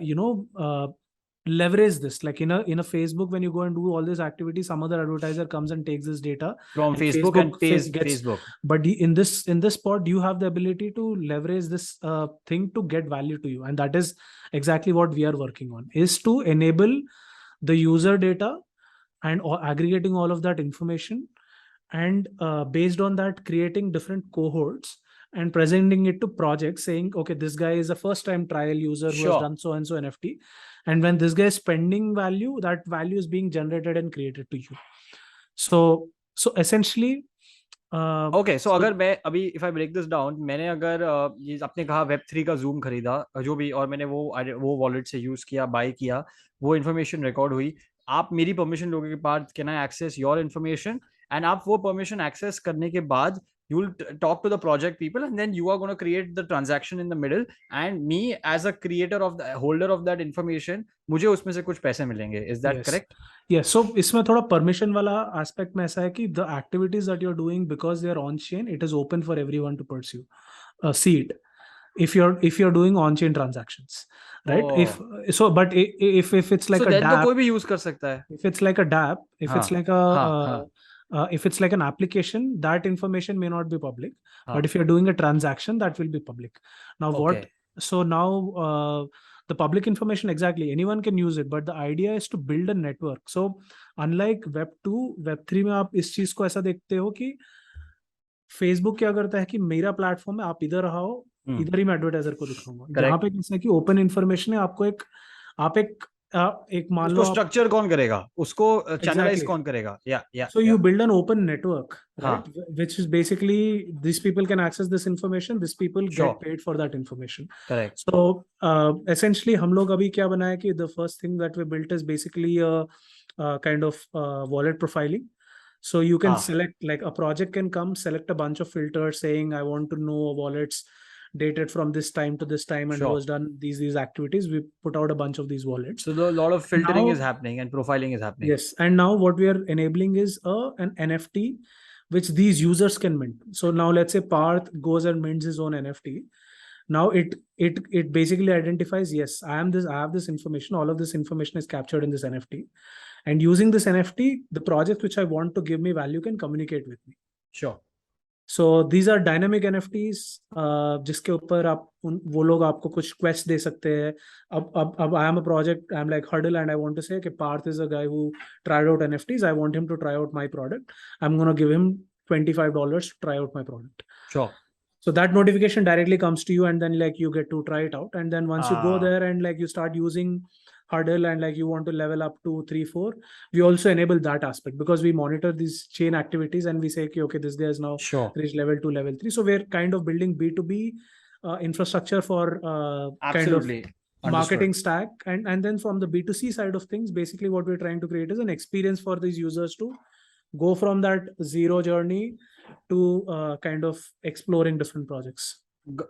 you know leverage this, like in a Facebook, when you go and do all this activity, some other advertiser comes and takes this data from and Facebook and Facebook page gets, Facebook. but in this spot you have the ability to leverage this thing to get value to you, and that is exactly what we are working on, is to enable the user data and aggregating all of that information, and based on that creating different cohorts and presenting it to projects saying, okay, this guy is a first time trial user who has sure. done so and so NFT, and when this guy is spending value, that value is being generated and created to you. So essentially okay, so so अगर मैं अभी if I break this down, मैंने अगर ये आपने कहा web 3 का zoom खरीदा, जो भी, और मैंने वो वॉलेट से यूज किया, बाय किया, वो इन्फॉर्मेशन रिकॉर्ड हुई, आप मेरी परमिशन लोगे के बाद can I access your information, and आप वो परमिशन एक्सेस करने के बाद you will talk to the project people, and then you are going to create the transaction in the middle, and me as a creator of the holder of that information, मुझे उसमें से कुछ पैसे मिलेंगे। Is that yes, correct? yes, so इसमें थोड़ा permission वाला aspect में ऐसा है कि the activities that you're doing, because they are on chain, it is open for everyone to pursue, see it, if you're doing on chain transactions, right? If oh, so, but if it's so like a then तो dApp, कोई भी use कर सकता है। if it's like a dApp, if हाँ, it's like हाँ, हाँ, if it's like an application, that information may not be public, but हाँ, if you're doing a transaction, that will be public. Now okay, what? So now the public information, exactly, anyone can use it, but the idea is to build a network. So unlike Web 2, Web 3 में आप इस चीज को ऐसा देखते हो कि Facebook क्या करता है कि मेरा प्लेटफॉर्म है, आप इधर आओ, इधर ही मैं एडवर्टाइजर को दिखाऊंगा। यहाँ करेक्ट। पे कैसा है कि ओपन इन्फॉर्मेशन है, आपको एक, आप एक मान लो उसको आप, स्ट्रक्चर कौन करेगा, उसको चैनलाइज एग्जैक्टली, कौन करेगा? या so you build an open network, right? हाँ, Which is basically these people can access this information, these people sure, get paid for that information. Correct, So essentially हम लोग अभी क्या बनाया कि the first thing that we built is basically a kind of wallet profiling. So you can हाँ, select, like a project can come, select a bunch of filters saying, I want to know wallets dated from this time to this time and who sure. has done these activities. We put out a bunch of these wallets. So the lot of filtering is Now, happening and profiling is happening. yes, and now what we are enabling is an NFT which these users can mint. So now let's say Parth goes and mints his own NFT. Now it basically identifies, yes, I have this information. All of this information is captured in this NFT, and using this NFT, the project which I want to give me value can communicate with me. Sure. So these are dynamic NFTs, जिसके ऊपर आप वो लोग आपको कुछ quest दे सकते हैं. अब I am a project, I'm like Huddle, and I want to say कि Parth is a guy who tried out NFTs. I want him to try out my product. I'm gonna give him $25 to try out my product. Sure. So that notification directly comes to you, and then like you get to try it out. And then once you go there and like you start using Huddle and like you want to level up to 3 4, we also enable that aspect, because we monitor these chain activities and we say okay, this guy is now Sure. reached level 2, level 3. So we're kind of building B2B infrastructure for kind of Absolutely. marketing Understood. stack. And then from the B2C side of things, basically what we're trying to create is an experience for these users to go from that zero journey to kind of exploring different projects.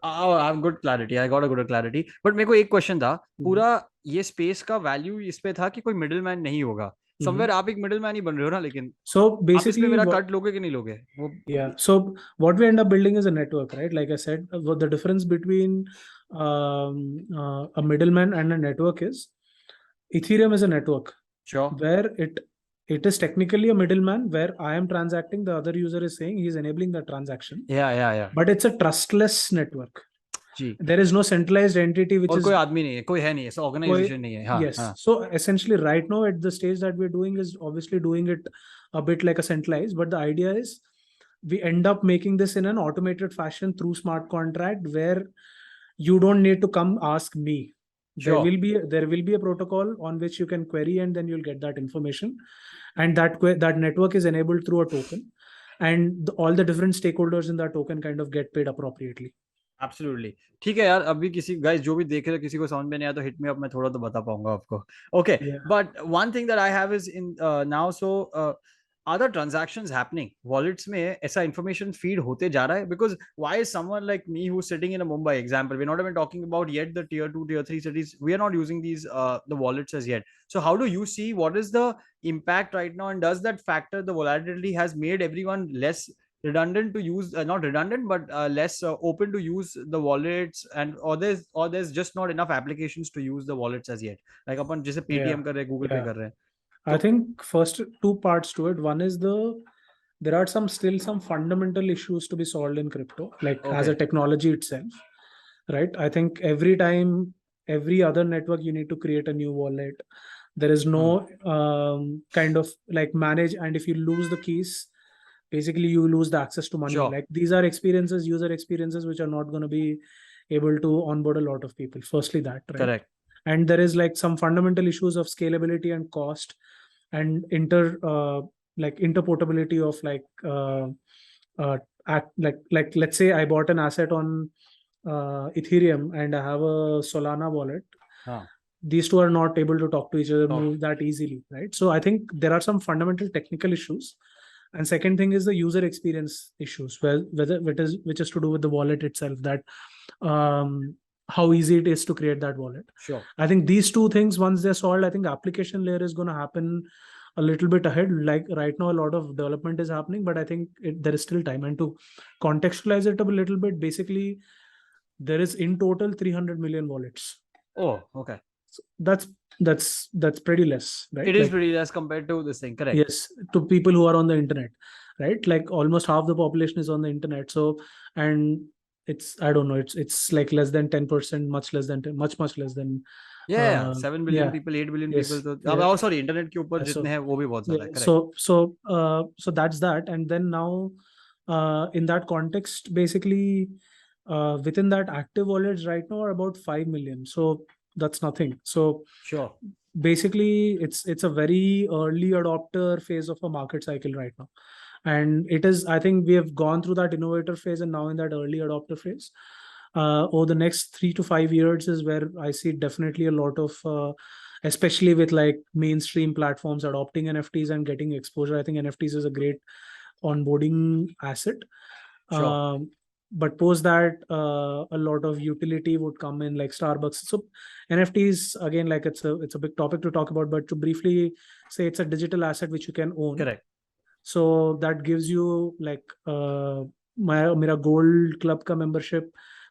I have good clarity. I got a good clarity. But मेरे को एक question था, पूरा ये space का value इस पे था कि कोई मिडिल मैन नहीं होगा. समवेयर आप एक मिडिल मैन ही बन रहे हो ना, लेकिन So आप इसमें basically, मेरा कट लोगे कि नहीं लोगे वो. yeah. So what we end up building is a network, right? Like I said, what the difference between a middleman and a network is, Ethereum is a network Sure. where it is technically a middleman where I am transacting, the other user is saying he's enabling the transaction, Yeah. but it's a trustless network. Ji. There is no centralized entity which और is कोई आदमी नहीं है, कोई है नहीं, ऐसा organisation नहीं है. हाँ, yes. हाँ. So essentially right now at the stage that we're doing is obviously doing it a bit like a centralized, but the idea is we end up making this in an automated fashion through smart contract where you don't need to come ask me. Sure. There will be a protocol on which you can query, and then you'll get that information, and that network is enabled through a token, and all the different stakeholders in that token kind of get paid appropriately. Absolutely. ठीक है यार, अभी किसी guys जो भी देख रहे हो किसी को समझ में नहीं आया तो हिट मी अप, मैं थोड़ा तो बता पाऊंगा आपको. Okay, but one thing that I have is in now, so other transactions happening wallets में ऐसा information feed होते जा रहा है? Because why is someone like me who's sitting in a Mumbai example, we're not even talking about yet the tier 2 tier 3 cities, we are not using these the wallets as yet. So how do you see, what is the impact right now, and does that factor, the volatility has made everyone less redundant to use, not redundant but less open to use the wallets, and or there's just not enough applications to use the wallets as yet, like अपन जैसे Paytm कर रहे हैं, Google Pay कर रहे हैं. I think first two parts to it. One is there are still some fundamental issues to be solved in crypto, like as a technology itself, right? I think every other network you need to create a new wallet. There is no kind of like manage, and if you lose the keys, basically you lose the access to money. Sure. Like these are user experiences which are not going to be able to onboard a lot of people. Firstly, that, right? Correct. And there is like some fundamental issues of scalability and cost, and interportability of like let's say I bought an asset on Ethereum and I have a Solana wallet. These two are not able to talk to each other move that easily, right? So I think there are some fundamental technical issues. And second thing is the user experience issues, which is to do with the wallet itself, that how easy it is to create that wallet. Sure. I think these two things, once they're solved, I think application layer is going to happen a little bit ahead. Like right now, a lot of development is happening, but I think there is still time. And to contextualize it a little bit, basically, there is in total 300 million wallets. Oh, okay. So that's pretty less, right? It is pretty less compared to this thing, correct? Yes, to people who are on the internet, right? Like almost half the population is on the internet. So, and it's, I don't know, it's like less than 10%, much less than 10, much less than 7 billion people, 8 billion people. So sorry, internet के ऊपर जितने हैं वो भी बहुत ज़्यादा है, correct? So that's that. And then now in that context, basically within that, active wallets right now are about 5 million. So that's nothing. So sure, basically it's a very early adopter phase of a market cycle right now. And it is, I think we have gone through that innovator phase and now in that early adopter phase. Over the next 3 to 5 years is where I see definitely a lot of, especially with like mainstream platforms adopting NFTs and getting exposure. I think NFTs is a great onboarding asset. Sure. But post that, a lot of utility would come in, like Starbucks. So NFTs, again, like it's a big topic to talk about, but to briefly say, it's a digital asset which you can own. Correct. So that gives you like मेरा gold club का membership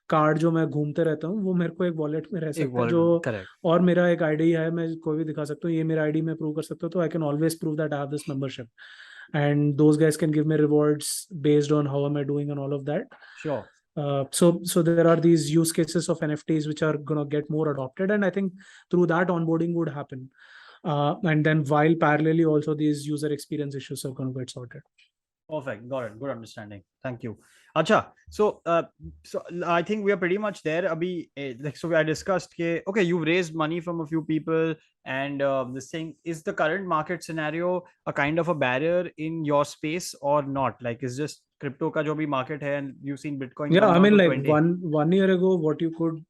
card जो मैं घूमते रहता हूँ, वो मेरे को एक वॉलेट में रह सकता है, जो और मेरा एक आईडी है, मैं कोई भी दिखा सकता हूँ, ये मेरा आईडी मैं प्रूव कर सकता हूँ, तो I can always prove that I have this membership. and those guys can give me rewards based on how am I doing and all of that. Sure. So there are these use cases of NFTs which are gonna get more adopted, and I think through that onboarding would happen. And then while parallelly also these user experience issues are gonna get sorted. Perfect. Got it. Good understanding. Thank you. Acha. So I think we are pretty much there. Abhi, like, so I discussed, okay, you've raised money from a few people, and this thing is the current market scenario a kind of a barrier in your space or not? Like, is just crypto ka jo bhi market hai, and you've seen Bitcoin Yeah, come I down mean, to like 20. one year ago, what you could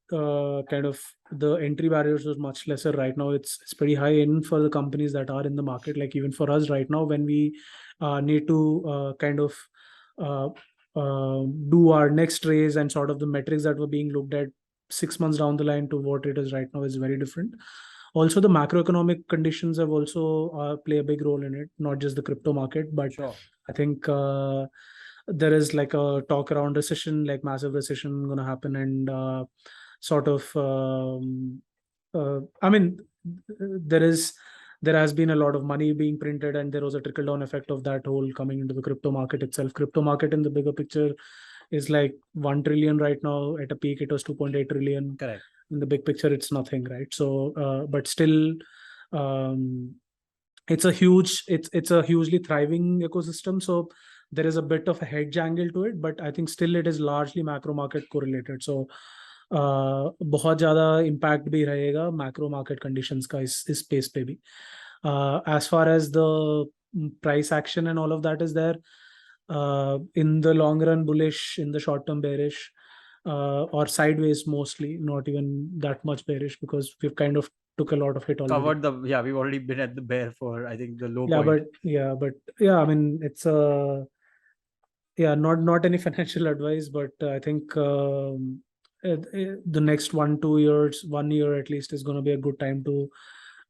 kind of the entry barriers was much lesser. Right now, it's pretty high in for the companies that are in the market. Like even for us right now, when we need to kind of uh, do our next raise, and sort of the metrics that were being looked at 6 months down the line to what it is right now is very different. Also, the macroeconomic conditions have also play a big role in it, not just the crypto market, but Sure. I think there is like a talk around recession, like massive recession going to happen, and sort of I mean, there is there has been a lot of money being printed, and there was a trickle down effect of that whole coming into the crypto market itself. Crypto market in the bigger picture is like 1 trillion right now. At a peak it was 2.8 trillion. Correct. In the big picture it's nothing, right? So but still, um, it's a hugely thriving ecosystem. So there is a bit of a hedge angle to it, but I think still it is largely macro market correlated. So बहुत ज़्यादा impact भी रहेगा macro market conditions का इस space पे भी. As far as the price action and all of that is there, in the long run bullish, in the short term bearish, or sideways mostly, not even that much bearish because we've kind of took a lot of hit already. Covered the, yeah, we've already been at the bear for, I think, the low Yeah, point. but yeah, I mean, it's yeah, not any financial advice, but I think the next 1 2 years, 1 year at least, is going to be a good time to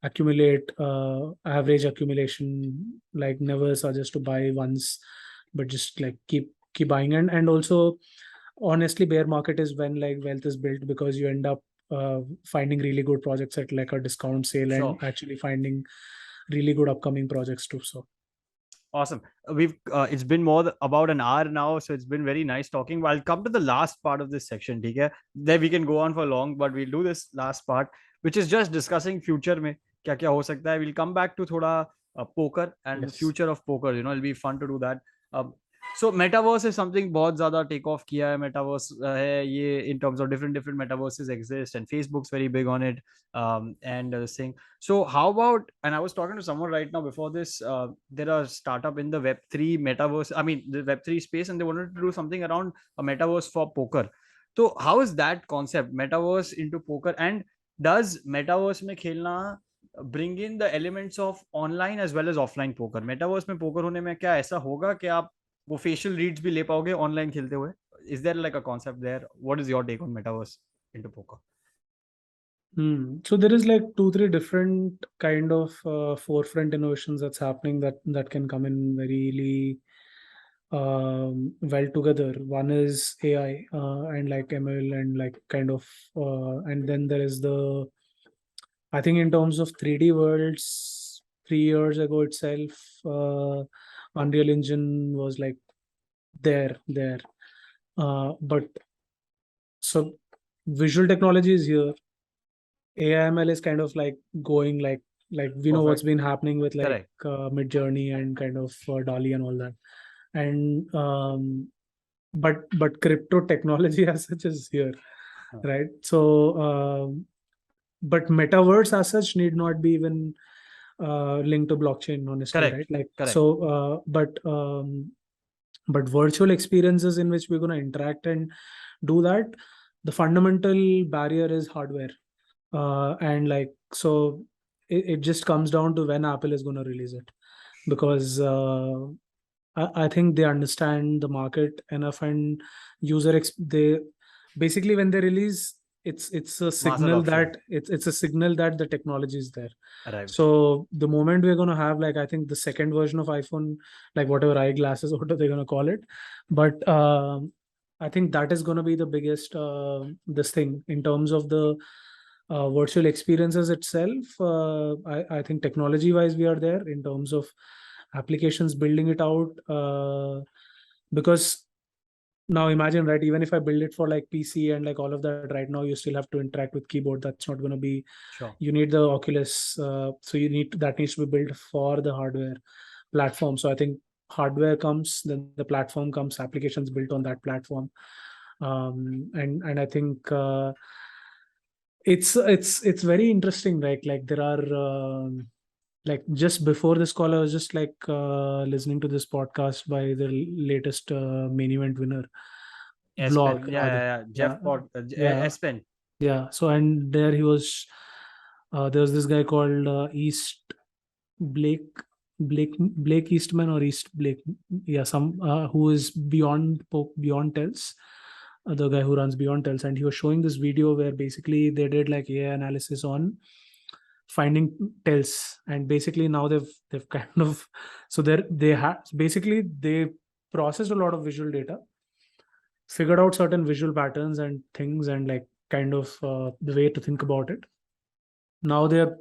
accumulate average accumulation. Like never suggest to buy once, but just like keep buying. And also, honestly, bear market is when like wealth is built, because you end up finding really good projects at like a discount sale, and Sure. actually finding really good upcoming projects too. So Awesome. We've it's been about an hour now, so it's been very nice talking. I'll come to the last part of this section. Okay, then we can go on for long, but we'll do this last part, which is just discussing future में क्या क्या हो सकता है. We'll come back to थोड़ा poker and the yes. future of poker. You know, it'll be fun to do that. So metaverse is something बहुत ज़्यादा take off किया है. Metaverse है ये, in terms of different metaverses exist, and Facebook's very big on it. And this thing. So how about, and I was talking to someone right now before this, there are startup in the Web3 metaverse, I mean the Web3 space, and they wanted to do something around a metaverse for poker. So how is that concept, metaverse into poker, and does metaverse में खेलना bring in the elements of online as well as offline poker? Metaverse में poker होने में क्या ऐसा होगा कि आप वो facial reads भी ले पाओगे online खेलते हुए? Is there like a concept there? What is your take on metaverse into poker? So there is like 2 3 different kind of forefront innovations that's happening that can come in very really well together. One is AI and like ML and like kind of and then there is the, I think in terms of 3D worlds, 3 years ago itself, Unreal Engine was like there. But so visual technology is here. AIML is kind of like going like we know what's Perfect. been happening with like Correct. Mid Journey and kind of DALI and all that. And but crypto technology as such is here, Huh. right? So but metaverse as such need not be even linked to blockchain, honestly, Correct. right? Like Correct. so but virtual experiences in which we're going to interact and do that, the fundamental barrier is hardware. And like so it just comes down to when Apple is going to release it, because I think they understand the market enough, and they basically, when they release, it's a Mass signal adoption that it's a signal that the technology is there. arrived. So the moment we're going to have like, I think the second version of iPhone, like whatever eyeglasses what are they going to call it, but I think that is going to be the biggest this thing in terms of the virtual experiences itself. I think technology wise we are there in terms of applications building it out, because now imagine, right, even if I build it for like PC and like all of that, right now you still have to interact with keyboard. That's not going to be, Sure. you need the Oculus, so that needs to be built for the hardware platform. So I think hardware comes, then the platform comes, applications built on that platform. And I think it's very interesting, right? Like there are like just before this call, I was just like listening to this podcast by the latest main event winner S Pen. vlog. Yeah, yeah, yeah. Yeah, Jeff Pod. yeah, S Pen. yeah. So and there he was. There was this guy called East Blake, Blake Eastman or East Blake. Yeah, some who is Beyond Tells, the guy who runs Beyond Tells, and he was showing this video where basically they did like AI analysis on finding tells, and basically now they've kind of, so they have basically they processed a lot of visual data, figured out certain visual patterns and things, and like kind of the way to think about it. Now they're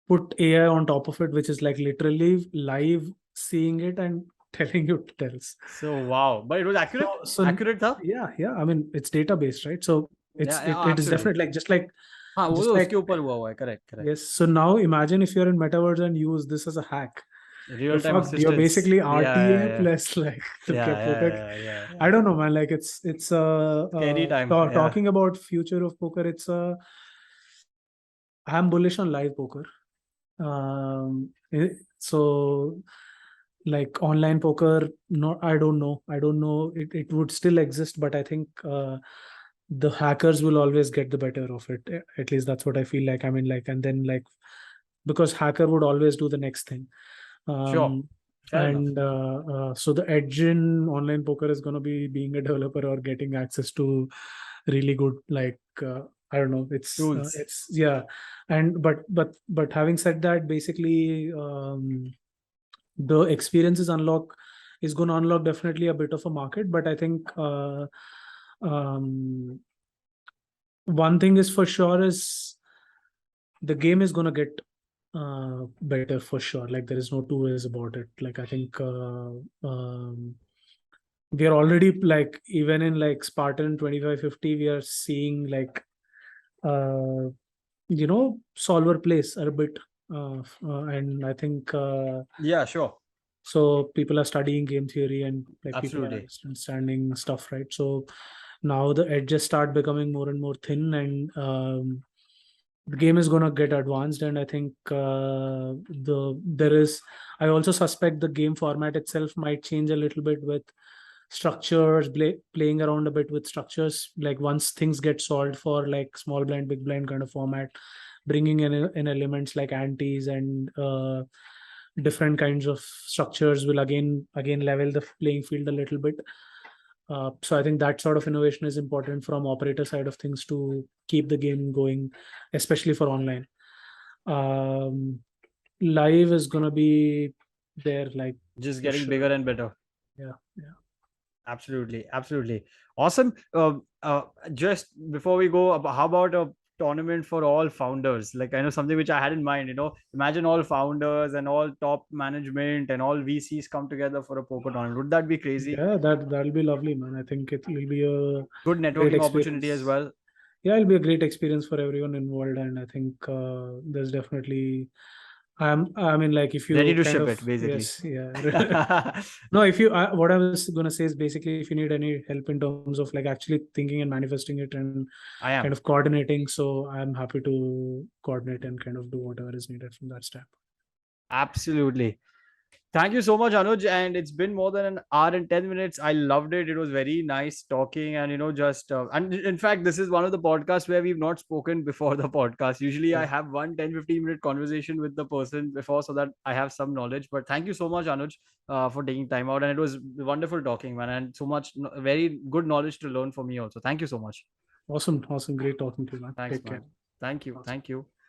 put AI on top of it, which is like literally live seeing it and telling you tells. So wow, but it was accurate. So Accurate, था? yeah. I mean, it's database, right? So Yeah, yeah, it is absolutely. definitely like हाँ, वो just तो like उसके ऊपर हुआ है. Correct, correct. yes. So now imagine if you're in metaverse and use this as a hack. Real time Fuck, you're assistance. basically Yeah, RTA yeah, yeah. plus like the Yeah, poker. yeah, yeah, I yeah. don't know, man. Like it's Scary time. Yeah. talking about future of poker. I'm bullish on live poker. So like online poker, no, I don't know, it would still exist, but I think the hackers will always get the better of it. At least that's what I feel like. I mean, like, and then like, because hacker would always do the next thing. Sure. um Fair enough. and so the edge in online poker is going to be being a developer or getting access to really good, like I don't know, Tools. it's yeah. And but having said that, basically the experiences unlock is going to unlock definitely a bit of a market, but I think um one thing is for sure is the game is going to get better for sure. Like there is no two ways about it. Like I think we are already like, even in like Spartan 2550, we are seeing like uh solver plays are a bit and I think Yeah, sure. so people are studying game theory and like people are Absolutely. understanding stuff, right? So now the edges start becoming more and more thin, and the game is going to get advanced. And I think I also suspect the game format itself might change a little bit with structures, playing around a bit with structures, like once things get solved for like small blind big blind kind of format, bringing in elements like antes and different kinds of structures will again level the playing field a little bit. So I think that sort of innovation is important from operator side of things to keep the game going, especially for online. um, Live is going to be there, like Just for getting sure. bigger and better. Yeah. Absolutely, absolutely. Awesome. Just before we go, how about a tournament for all founders? Like I know something which I had in mind. Imagine all founders and all top management and all VCs come together for a poker tournament. Would that be crazy? Yeah, that'll be lovely, man. I think it will be a Good great networking opportunity as experience. well. Yeah, it'll be a great experience for everyone involved, and I think there's definitely. I mean, like if Ready you to kind ship of, it, basically. yes, yeah. No, if you what I was gonna say is basically if you need any help in terms of like actually thinking and manifesting it and I kind am. of coordinating, so I'm happy to coordinate and kind of do whatever is needed from that step. Absolutely. Thank you so much, Anuj. And it's been more than an hour and 10 minutes. I loved it. It was very nice talking. And, and in fact, this is one of the podcasts where we've not spoken before the podcast. Usually, I Yeah. have 15-minute conversation with the person before so that I have some knowledge. But thank you so much, Anuj, for taking time out. And it was wonderful talking, man. And so much, very good knowledge to learn from me also. Thank you so much. Awesome. Great talking to you, man. Thanks, Take care. man. Thank you. Awesome. Thank you.